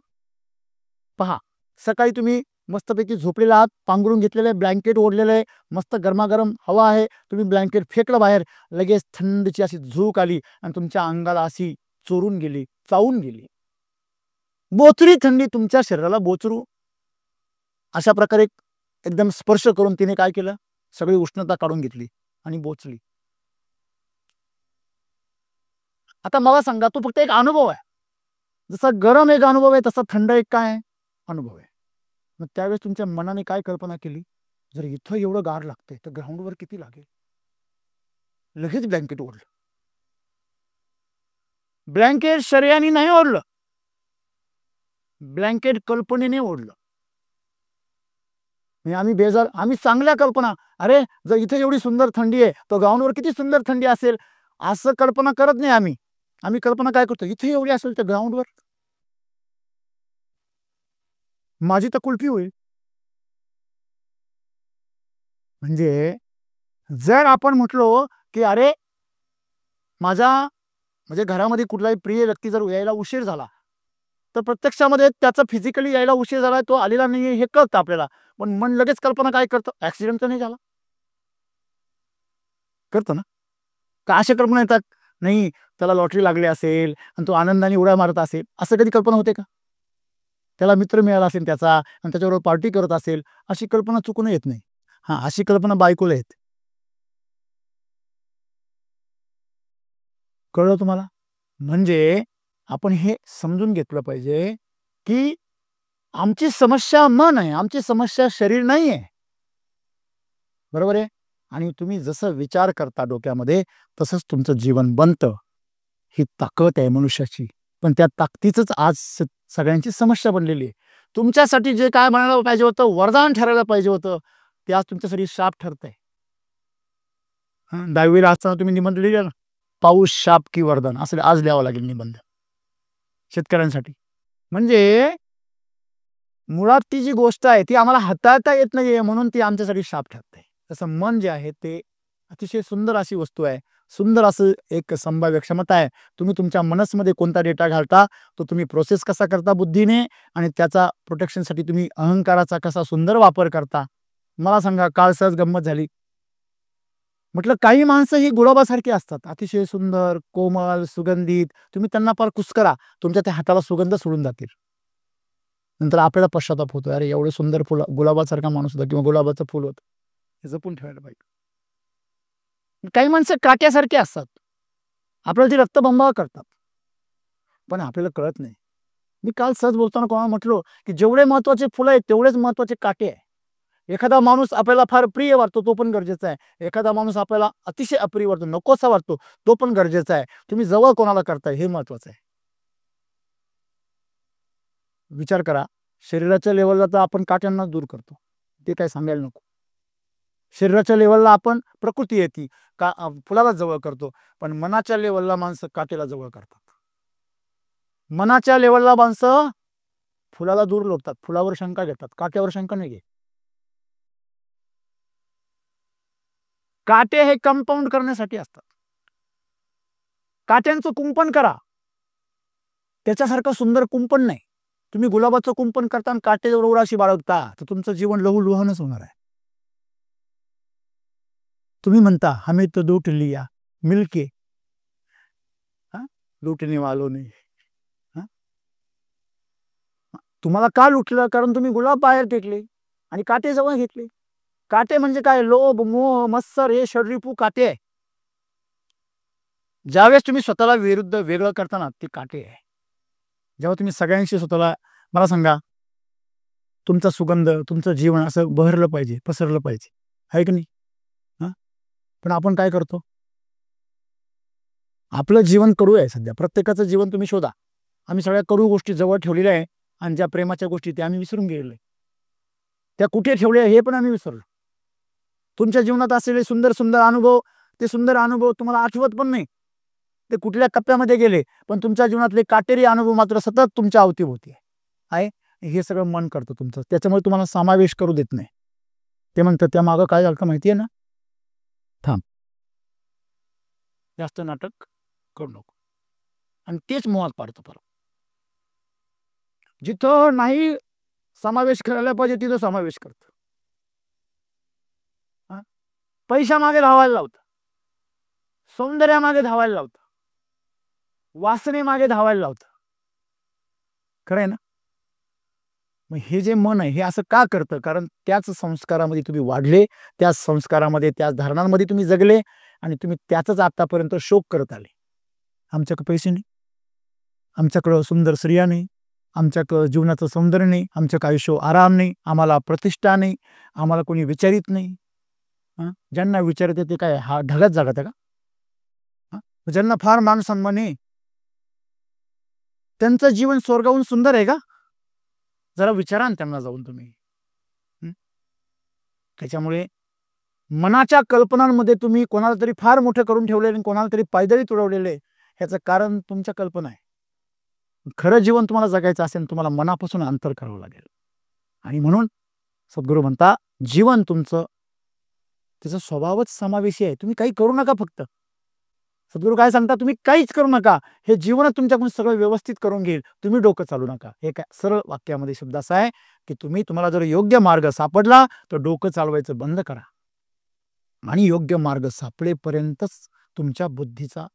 पहा, सकाळी तुम्ही मस्तपैकी झोपलेला आहात, पांघरून घेतलेलं आहे, ब्लँकेट ओढलेलं आहे, मस्त गरमागरम हवा आहे, तुम्ही ब्लँकेट फेकलं बाहेर, लगेच थंडची अशी झूक आली आणि तुमच्या अंगाला अशी चोरून गेली, चावून गेली. बोचरी थंडी तुमच्या शरीराला बोचरू. अशा प्रकारे एकदम स्पर्श करून तिने काय केलं? सगळी उष्णता काढून घेतली आणि बोचली. आता मला सांगा, तो फक्त एक अनुभव आहे. जसा गरम एक अनुभव आहे तसा थंड एक काय अनुभव आहे. मग त्यावेळेस तुमच्या मनाने काय कल्पना केली? जर इथं एवढं गार लागतंय तर ग्राउंडवर किती लागेल? लगेच ब्लँकेट ओढलं. ब्लँकेट शरीराने नाही ओढलं, ब्लँकेट कल्पनेने ओढलं. आम्ही बेजार, आम्ही चांगल्या कल्पना, अरे जर इथे एवढी सुंदर थंडी आहे तर ग्राउंडवर किती सुंदर थंडी असेल, असं कल्पना करत नाही आम्ही. आम्ही कल्पना काय करतो? इथे एवढी असेल तर ग्राउंडवर माझी तर कुल्फी होईल. म्हणजे जर आपण म्हटलो की अरे माझा म्हणजे घरामध्ये कुठलाही प्रिय व्यक्ती जर यायला उशीर झाला तर प्रत्यक्षामध्ये त्याचा फिजिकली यायला उशीर झाला, तो आलेला नाहीये हे कळतं आपल्याला, पण मन लगेच कल्पना काय करतं? ऍक्सिडेंट तर नाही झाला, करतं ना? का अशा कल्पना येतात? नाही त्याला लॉटरी लागली असेल आणि तो आनंदाने उड्या मारत असेल, असं कधी कल्पना होते का? त्याला मित्र मिळाला असेल त्याचा आणि त्याच्याबरोबर पार्टी करत असेल, अशी कल्पना चुकून येत नाही. हा, अशी कल्पना बायकोला येते. कळलं तुम्हाला? म्हणजे आपण हे समजून घेतलं पाहिजे की आमची समस्या मन आहे, आमची समस्या शरीर नाही आहे. बरोबर आहे? आणि तुम्ही जसं विचार करता डोक्यामध्ये तसंच तुमचं जीवन बनतं. ही ताकद आहे मनुष्याची. पण त्या ताकदीचंच आज सगळ्यांची समस्या बनलेली आहे. तुमच्यासाठी जे काय म्हणायला पाहिजे होतं, वरदान ठरायला पाहिजे होतं, ते आज तुमच्यासाठी शाप ठरतंय. 10वी ला असताना तुम्ही निबंध लिहिला ना, पाऊस, शाप की वरदान, असं आज लिहावं लागेल निबंध शेतकऱ्यांसाठी. म्हणजे मुळात ती जी गोष्ट आहे ती आम्हाला हाताळता येत नाहीये म्हणून ती आमच्यासाठी शाप ठरते. तसं मन जे आहे ते अतिशय सुंदर अशी वस्तू आहे. सुंदर असं एक संभाव्य क्षमता आहे. तुम्ही तुमच्या मनसमध्ये कोणता डेटा घालता, तो तुम्ही प्रोसेस कसा करता बुद्धीने आणि त्याचा प्रोटेक्शनसाठी तुम्ही अहंकाराचा कसा सुंदर वापर करता. मला सांगा, काल सहज गंमत झाली. म्हटलं काही माणसं ही गुलाबासारखी असतात, अतिशय सुंदर, कोमल, सुगंधित. तुम्ही त्यांना पार कुस्करा, तुमच्या त्या हाताला सुगंध सोडून जातील. नंतर आपल्याला पश्चाताप होतो, अरे एवढं सुंदर फुल, गुलाबासारखा माणूस होता किंवा गुलाबाचं फुल होतं, हे जपून ठेवायला पाहिजे. काही माणसं काट्यासारखे असतात, आपल्याला ते रक्तबंबाळ करतात, पण आपल्याला कळत नाही. मी काल सहज बोलताना कोणाला म्हटलो की जेवढे महत्वाचे फुलं आहेत तेवढेच महत्वाचे काटे आहे. एखादा माणूस आपल्याला फार प्रिय वाटतो तो पण गरजेचा आहे, एखादा माणूस आपल्याला अतिशय अप्रिय वाटतो, नकोसा वाटतो तो पण गरजेचा आहे. तुम्ही जवळ कोणाला करताय हे महत्वाचं आहे. विचार करा, शरीराच्या लेवलला तर आपण काट्यांना दूर करतो, ते काय सांगायला नको. शरीराच्या लेवलला आपण प्रकृती येते का फुलाला जवळ करतो, पण मनाच्या लेवलला माणसं काटेला जवळ करतात. मनाच्या लेवलला माणसं फुलाला दूर लोटतात, फुलावर शंका घेतात, काट्यावर शंका नाही घेत. काटे हे कंपाऊंड करण्यासाठी असतात. काट्यांचं कुंपण करा, त्याच्यासारखं सुंदर कुंपण नाही. तुम्ही गुलाबाचं कुंपण करता आणि काटे बरोबर अशी बाळगता तर तुमचं जीवन लहूलुहानच होणार आहे. तुम्ही म्हणता हमें तो लूट लिया मिलके, लूटने वालों ने. तुम्हाला का लुटलं? कारण तुम्ही गुलाब बाहेर टेकले आणि काटे जवळ घेतले. काटे म्हणजे काय? लोभ, मोह, मत्सर हे षड्रिपू काटे आहे. ज्यावेळेस तुम्ही स्वतःला विरुद्ध वेगळं करताना ते काटे आहे. जेव्हा तुम्ही सगळ्यांशी स्वतःला, मला सांगा, तुमचा सुगंध, तुमचं जीवन असं बहरलं पाहिजे, पसरलं पाहिजे, आहे की नाही? पण आपण काय करतो? आपलं जीवन कडू आहे सध्या, प्रत्येकाचं जीवन तुम्ही शोधा. आम्ही सगळ्या कडू गोष्टी जवळ ठेवलेल्या आहे आणि ज्या प्रेमाच्या गोष्टी त्या आम्ही विसरून गेलेलो, त्या कुठे ठेवल्या हे पण आम्ही विसरलो. तुमच्या जीवनात असलेले सुंदर सुंदर अनुभव, ते सुंदर अनुभव तुम्हाला आठवत पण नाही, ते कुठल्या टप्प्यामध्ये गेले. पण तुमच्या जीवनातले काटेरी अनुभव मात्र सतत तुमच्या अवतीभोवती आहे. हे सगळं मन करतं तुमचं, त्याच्यामुळे तुम्हाला समावेश करू देत नाही. ते म्हणतं त्या मागं काय झालं माहिती आहे ना, थांब, जास्त नाटक करू नको. आणि तेच मोहात पाडतं परत. जिथं नाही समावेश करायला पाहिजे तिथं समावेश करतं. पैशामागे धावायला लावतं, सौंदर्यामागे धावायला लावतं, वासनेमागे धावायला लावतं. खरं आहे ना? मग हे जे मन आहे हे असं का करतं? कारण त्याच संस्कारामध्ये तुम्ही वाढले, त्याच संस्कारामध्ये, त्याच धारणांमध्ये तुम्ही जगले आणि तुम्ही त्याचंच आतापर्यंत शोक करत आले. आमच्याकडे पैसे नाही, आमच्याकडं सुंदर स्त्रिया नाही, आमच्याकडं जीवनाचं सौंदर्य नाही, आमच्याकडं आयुष्य आराम नाही, आम्हाला प्रतिष्ठा नाही, आम्हाला कोणी विचारित नाही. ज्यांना विचारते ते काय हा ढगात जागत आहे का? ज्यांना फार मान सन्मान आहे त्यांचं जीवन स्वर्गाहून सुंदर आहे का? जरा विचारा ना त्यांना जाऊन तुम्ही. त्याच्यामुळे मनाच्या कल्पनांमध्ये तुम्ही कोणाला तरी फार मोठं करून ठेवले आणि कोणाला तरी पायदळी तुडवलेले, ह्याचं कारण तुमच्या कल्पना आहे. खरं जीवन तुम्हाला जगायचं असेल तुम्हाला मनापासून अंतर करावं लागेल. आणि म्हणून सद्गुरू म्हणता जीवन तुमचं त्याचा स्वभावच समावेशी आहे. तुम्ही काही करू नका. फक्त सद्गुरू काय सांगता, तुम्ही काहीच करू नका, हे जीवन तुमच्याकडून सगळं व्यवस्थित करून घेईल. तुम्ही डोकं चालू नका. हे काय सरळ वाक्यामध्ये शब्द असा आहे की तुम्हाला जर योग्य मार्ग सापडला तर डोकं चालवायचं बंद करा आणि योग्य मार्ग सापडेपर्यंतच तुमच्या बुद्धीचा,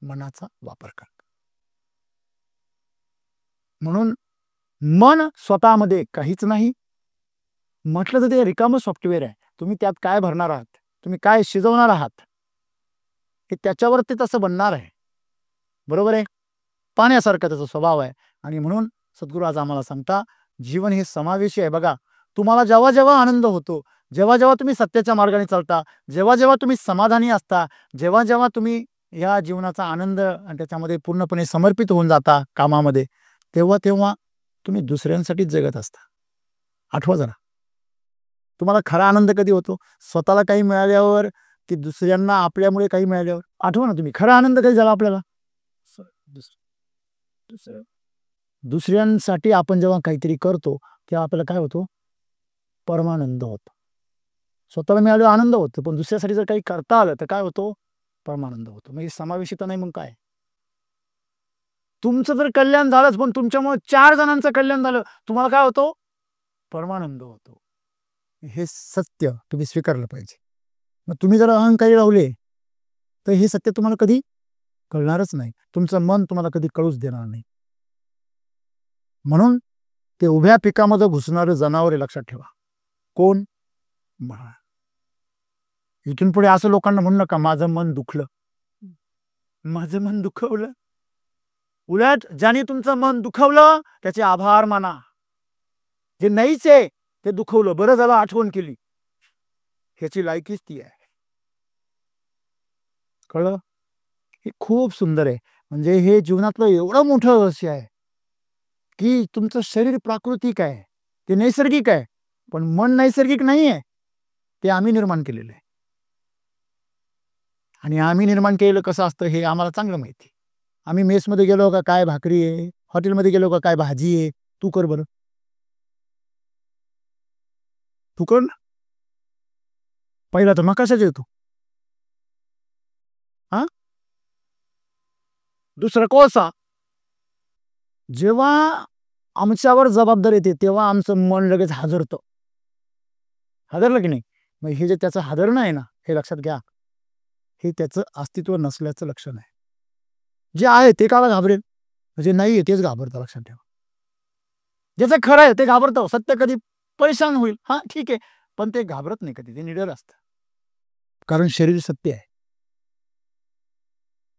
मनाचा वापर करा. म्हणून मन स्वतःमध्ये काहीच नाही म्हटलं तर ते रिकामं सॉफ्टवेअर आहे. तुम्ही त्यात काय भरणार आहात, तुम्ही काय शिजवणार आहात हे त्याच्यावर ते तसं बनणार आहे. बरोबर आहे? पाण्यासारखा त्याचा स्वभाव आहे. आणि म्हणून सद्गुरू आज आम्हाला सांगता जीवन हे समावेशी आहे. बघा, तुम्हाला जेव्हा जेव्हा आनंद होतो, जेव्हा जेव्हा तुम्ही सत्याच्या मार्गाने चालता, जेव्हा जेव्हा तुम्ही समाधानी असता, जेव्हा जेव्हा तुम्ही या जीवनाचा आनंद आणि त्याच्यामध्ये पूर्णपणे समर्पित होऊन जाता कामामध्ये, तेव्हा तेव्हा तुम्ही दुसऱ्यांसाठीच जगत असता. आठवा जरा, तुम्हाला खरा आनंद कधी होतो? स्वतःला काही मिळाल्यावर की दुसऱ्यांना आपल्यामुळे काही मिळाल्यावर? आठवा ना तुम्ही, खरा आनंद कधी झाला आपल्याला? दुसऱ्यांसाठी आपण जेव्हा काहीतरी करतो तेव्हा आपल्याला काय होतो? परमानंद होतो. स्वतःला मिळालेला आनंद होतो, पण दुसऱ्यासाठी जर काही करता आलं तर काय होतो? परमानंद होतो. म्हणजे समावेशिता नाही. मग काय? तुमचं जर कल्याण झालंच पण तुमच्यामुळे 4 जणांचं कल्याण झालं, तुम्हाला काय होतो? परमानंद होतो. हे सत्य तुम्ही स्वीकारलं पाहिजे. मग तुम्ही जर अहंकारी राहिले तर हे सत्य तुम्हाला कधी कळणारच नाही. तुमचं मन तुम्हाला कधी कळूच देणार नाही. म्हणून ते उभ्या पिकामध्ये घुसणारं जनावर लक्षात ठेवा. कोण? इथून पुढे असं लोकांना म्हणू नका माझं मन दुखलं, माझं मन दुखवलं. उलट ज्याने तुमचं मन दुखवलं त्याचे आभार माना. जे नाहीच आहे ते दुखवलं, बरं झालं आठवण केली, ह्याची लायकीच ती आहे. कळलं? हे खूप सुंदर आहे. म्हणजे हे जीवनातलं एवढं मोठं रहस्य आहे की तुमचं शरीर प्राकृतिक आहे, ते नैसर्गिक आहे, पण मन नैसर्गिक नाही आहे, ते आम्ही निर्माण केलेलं आहे. आणि आम्ही निर्माण केलेलं कसं असतं हे आम्हाला चांगलं माहिती. आम्ही मेसमध्ये गेलो का काय भाकरी आहे, हॉटेलमध्ये गेलो का काय भाजी आहे, तू कर बरं, तू कर ना. पहिला तर मग कशाच येतो हा, दुसरा कोळसा. जेव्हा आमच्यावर जबाबदारी येते तेव्हा आमचं मन लगेच हादरतं. हादरलं की नाही? मग हे जे त्याचं हादरणं आहे ना, हे लक्षात घ्या, हे त्याचं अस्तित्व नसल्याचं लक्षण आहे. जे आहे ते का घाबरेल, जे नाही आहे तेच घाबरतं. लक्षात ठेवा. ज्याचं खरं आहे ते घाबरतं. सत्य कधी परेशान होईल, हा ठीक आहे, पण ते घाबरत नाही कधी, ते निडर असतं. कारण शरीर सत्य आहे,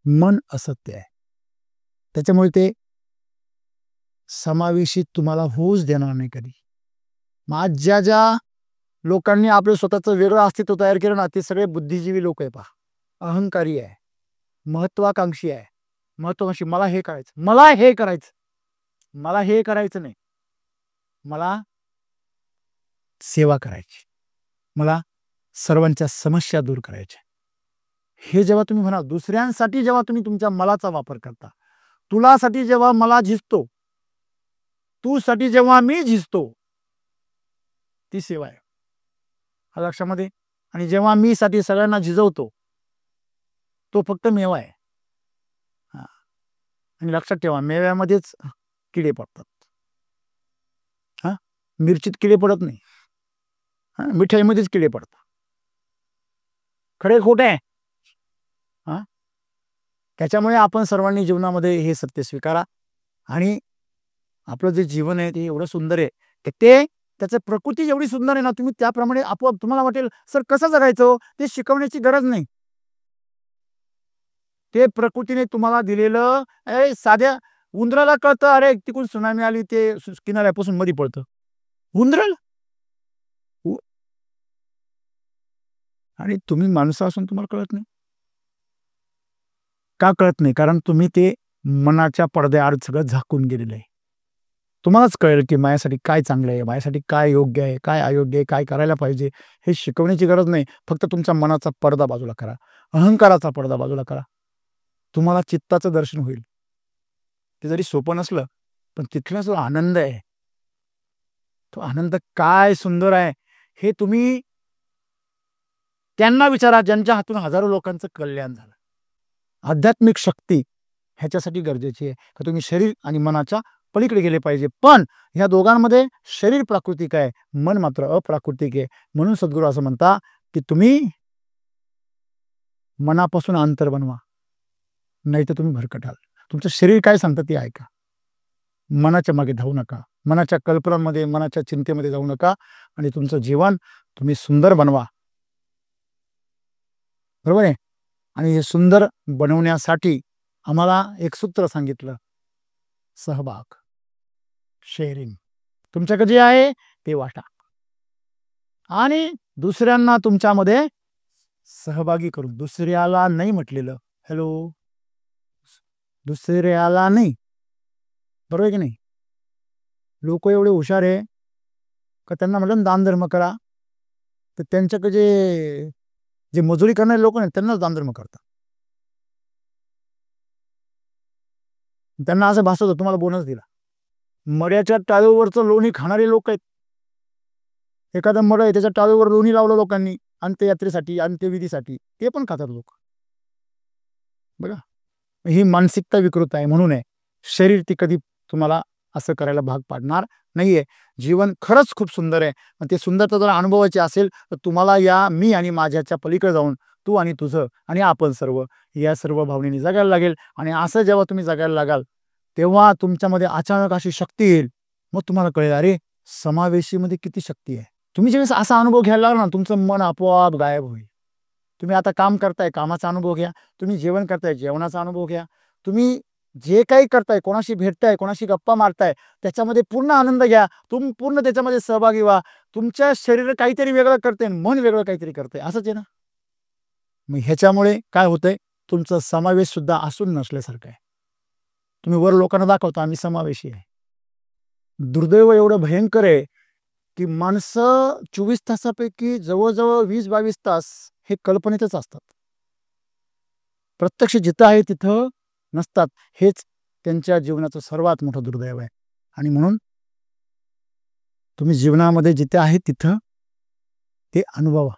मन असत्य आहे. त्याच्यामुळे ते समावेशित तुम्हाला होऊच देणार नाही कधी. मग आज ज्या ज्या लोकांनी आपलं स्वतःचं वेगळं अस्तित्व तयार केलं ना, ते सगळे बुद्धिजीवी लोक आहे. पहा, अहंकारी आहे, महत्वाकांक्षी आहे. महत्वाकांक्षी, मला हे करायचं, मला हे करायचं, मला हे करायचं नाही, मला सेवा करायची, मला सर्वांच्या समस्या दूर करायच्या. हे जेव्हा तुम्ही म्हणा, दुसऱ्यांसाठी जेव्हा तुम्ही तुमच्या मलाचा वापर करता, तुलासाठी जेव्हा मला झिजतो, तू साठी जेव्हा मी झिजतो, ती सेवा आहे. हा लक्षामध्ये. आणि जेव्हा मी साठी सगळ्यांना झिजवतो, तो फक्त मेवा आहे. आणि लक्षात ठेवा, मेव्यामध्येच किडे पडतात. हा, मिरचीत किडे पडत नाही, हा, मिठाईमध्येच किडे पडतात. खरे खोटे आहे. हा, त्याच्यामुळे आपण सर्वांनी जीवनामध्ये हे सत्य स्वीकारा. आणि आपलं जे जीवन आहे ते एवढं सुंदर आहे की ते त्याचं प्रकृती एवढी सुंदर आहे ना, तुम्ही त्याप्रमाणे आपोआप तुम्हाला वाटेल सर कसं जगायचं, ते शिकवण्याची गरज नाही. ते प्रकृतीने तुम्हाला दिलेलं. साध्या उंदराला कळतं अरे तिकडून सुनामी आली, ते किनाऱ्यापासून मध्ये पडतं. उंदराला. आणि तुम्ही माणसं असून तुम्हाला कळत नाही. का कळत नाही? कारण तुम्ही ते मनाच्या पडद्याआड सगळं झाकून गेलेलं आहे. तुम्हालाच कळेल की माझ्यासाठी काय चांगलं आहे, माझ्यासाठी काय योग्य आहे, काय अयोग्य आहे, काय करायला पाहिजे, हे शिकवण्याची गरज नाही. फक्त तुमच्या मनाचा पडदा बाजूला करा, अहंकाराचा पडदा बाजूला करा, तुम्हाला चित्ताचं दर्शन होईल. ते जरी सोपं नसलं, पण तिथला जो आनंद आहे, तो आनंद काय सुंदर आहे हे तुम्ही त्यांना विचारा ज्यांच्या हातून हजारो लोकांचं कल्याण झालं. आध्यात्मिक शक्ती ह्याच्यासाठी गरजेची आहे की तुम्ही शरीर आणि मनाच्या पलीकडे गेले पाहिजे. पण ह्या दोघांमध्ये शरीर प्राकृतिक आहे, मन मात्र अप्राकृतिक आहे. म्हणून सद्गुरू असं म्हणता की तुम्ही मनापासून अंतर बनवा, नाही तर तुम्ही भरकटाल. तुमचं शरीर काय सांगतं ते ऐका, मनाच्या मागे धावू नका, मनाच्या कल्पनांमध्ये, मनाच्या चिंतेमध्ये जाऊ नका, आणि तुमचं जीवन तुम्ही सुंदर बनवा. बरोबर आहे. आणि हे सुंदर बनवण्यासाठी आम्हाला एक सूत्र सांगितलं, सहभाग, शेअरिंग. तुमच्याकडे जे आहे ते वाटा आणि दुसऱ्यांना तुमच्यामध्ये सहभागी करून. दुसऱ्याला नाही म्हटलेलं, हॅलो, दुसऱ्याला नाही. बरोबर आहे की नाही? लोक एवढे हुशार आहे का त्यांना म्हटलं दान धर्म करा, तर त्यांच्याकडे जे मजुरी करणारे लोक आहेत त्यांनाच दान धर्म करतात. त्यांना असं भासवतं तुम्हाला बोनस दिला. मड्याच्या टाळूवरचं लोणी खाणारे लोक आहेत. एखादा मड आहे त्याच्या टाळूवर लोणी लावलं लोकांनी अंत्ययात्रेसाठी, अंत्यविधीसाठी, ते पण खातात लोक. बघा, ही मानसिकता विकृत आहे. म्हणून आहे शरीर ती कधी तुम्हाला असं करायला भाग पाडणार नाहीये. जीवन खरंच खूप सुंदर आहे. पण ते सुंदरता जर अनुभवायची असेल तर तुम्हाला या मी आणि माझ्याच्या पलीकडे जाऊन तू आणि तुझं आणि आपण सर्व या सर्व भावनेने जगायला लागेल. आणि असं जेव्हा तुम्ही जगायला लागाल तेव्हा तुमच्यामध्ये अचानक अशी शक्ती येईल. मग तुम्हाला कळेल अरे समावेशीमध्ये किती शक्ती आहे. तुम्ही जेव्हा असा अनुभव घ्यायला लागला ना, तुमचं मन आपोआप गायब होईल. तुम्ही आता काम करताय, कामाचा अनुभव घ्या. तुम्ही जेवण करताय, जेवणाचा अनुभव घ्या. तुम्ही जे काही करताय, कोणाशी भेटताय, कोणाशी गप्पा मारताय, त्याच्यामध्ये पूर्ण आनंद घ्या. तुम्ही पूर्ण त्याच्यामध्ये सहभागी व्हा. तुमच्या शरीर काहीतरी वेगळं करते, मन वेगळं काहीतरी करते, असंच आहे ना. मग ह्याच्यामुळे काय होतंय, तुमचा समावेश सुद्धा असून नसल्यासारखं आहे. तुम्ही वर लोकांना दाखवता आम्ही समावेशी आहे. दुर्दैव एवढं भयंकर आहे की माणसं 24 तासापैकी जवळजवळ 20-22 तास हे कल्पनेतच असतात. प्रत्यक्ष जिथं आहे तिथं नसतात. हेच त्यांच्या जीवनाचं सर्वात मोठं दुर्दैव आहे. आणि म्हणून तुम्ही जीवनामध्ये जिथे आहे तिथं ते अनुभवा.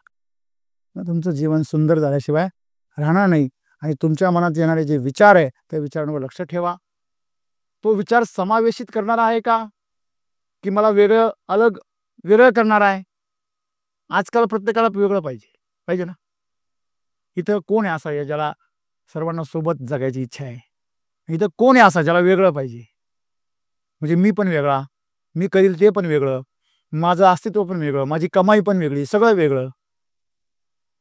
तुमचं जीवन सुंदर झाल्याशिवाय राहणार नाही. आणि तुमच्या मनात येणारे जे विचार आहे त्या विचारांवर लक्ष ठेवा. तो विचार समावेशित करणारा आहे का, की मला वेगळं करणार आहे. आजकाल प्रत्येकाला वेगळं पाहिजे ना. इथं कोण आहे असा ज्याला सर्वांना सोबत जगायची इच्छा आहे. इथं कोण आहे असा ज्याला वेगळं पाहिजे. म्हणजे मी पण वेगळा, मी करील ते पण वेगळं, माझं अस्तित्व पण वेगळं, माझी कमाई पण वेगळी, सगळं वेगळं.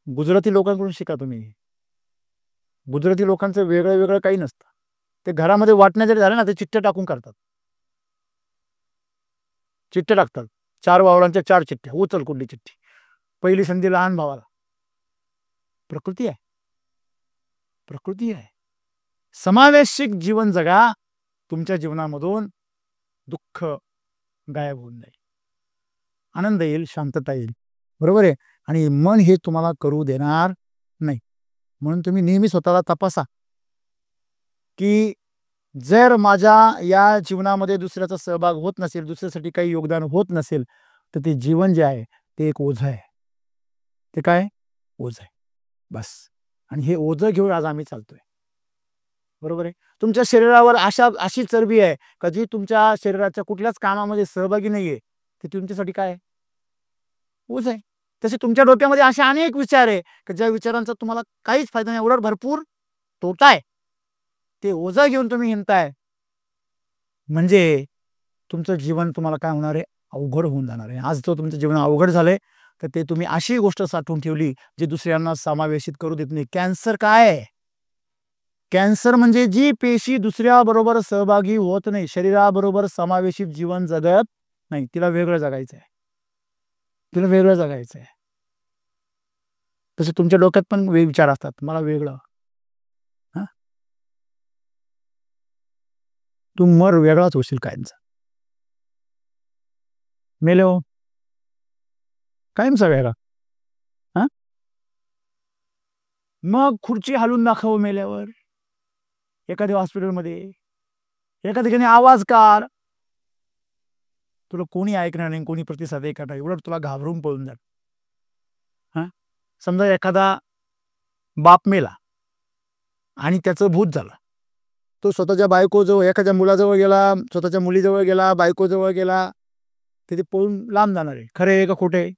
गुजराती लोकांकडून शिका तुम्ही. गुजराती लोकांचं वेगळं काही नसतं. ते घरामध्ये वाटण्या जरी झाल्या ना, ते चिठ्ठ्या टाकून करतात. चिठ्ठ्या टाकतात. 4 वावरांच्या 4 चिठ्ठ्या, उचल कुठली चिठ्ठी. पहिली संधी लहान भावाला. प्रकृती आहे. समावेशिक जीवन जगा. तुमच्या जीवनामधून दुःख गायब होऊन जाईल, आनंद येईल, शांतता येईल. बरोबर आहे. आणि मन हे तुम्हाला करू देणार नाही. म्हणून तुम्ही नेहमी स्वतःला तपासा की जर माझ्या या जीवनामध्ये दुसऱ्याचा सहभाग होत नसेल, दुसऱ्यासाठी काही योगदान होत नसेल, तर ते जीवन जे आहे ते एक ओझं आहे. ते काय ओझं आहे बस. आणि हे ओझं घेऊन आज आम्ही चालतोय. बरोबर आहे. तुमच्या शरीरावर अशी चरबी आहे का जी तुमच्या शरीराच्या कुठल्याच कामामध्ये सहभागी नाहीये, ते तुमच्यासाठी काय ओझं आहे. तसे तुमच्या डोक्यामध्ये असे अनेक विचार आहे की ज्या विचारांचा तुम्हाला काहीच फायदा नाही, उलट भरपूर तोटा आहे. ते ओझं घेऊन तुम्ही हिंडताय म्हणजे तुमचं जीवन तुम्हाला काय होणार आहे, अवघड होऊन जाणार आहे. आज जो तुमचं जीवन अवघड झालंय तर ते तुम्ही अशी गोष्ट साठवून ठेवली जी दुसऱ्यांना समावेशित करू देत नाही. कॅन्सर काय आहे? कॅन्सर म्हणजे जी पेशी दुसऱ्याबरोबर सहभागी होत नाही, शरीराबरोबर समावेशित जीवन जगत नाही, तिला वेगळं जगायचं आहे. तसे तुमच्या डोक्यात पण विचार असतात, मला वेगळं. तू मर वेगळाच होशील कायमचा. मेले हो कायमचा वेगळा. मग खुर्ची हलवून दाखव मेल्यावर एखाद्या हॉस्पिटलमध्ये, एका ठिकाणी आवाज काढ. तुला कोणी ऐकणार नाही, कोणी प्रतिसाद ऐकणार नाही, उलट तुला घाबरून पळून जात. समजा एखादा बाप मेला आणि त्याचं भूत झालं. तो स्वतःच्या बायकोजवळ, एखाद्या मुलाजवळ गेला, स्वतःच्या मुलीजवळ गेला, बायकोजवळ गेला, ते पळून लांब जाणार आहे. खरे आहे का खोटे?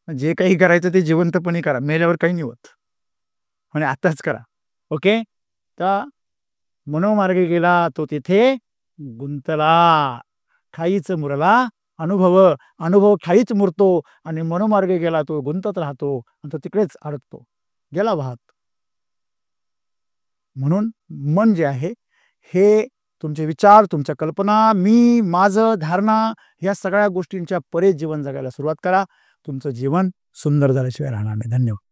जे काही करायचं ते जिवंतपणे करा, मेल्यावर काही नाही होत. म्हणजे आताच करा. ओके. तर मनोमार्गे गेला तो तिथे गुंतला, ठाईच मुरला अनुभव ठाईच मुरतो. आणि मनोमार्गे गेला तो गुंतत राहतो आणि तो तिकडेच अडकतो, गेला वाहत. म्हणून मन जे आहे हे तुमचे विचार, तुमच्या कल्पना, मी, माझं, धारणा या सगळ्या गोष्टींच्या परे जीवन जगायला सुरुवात करा. तुमचं जीवन सुंदर झाल्याशिवाय राहणार नाही. धन्यवाद.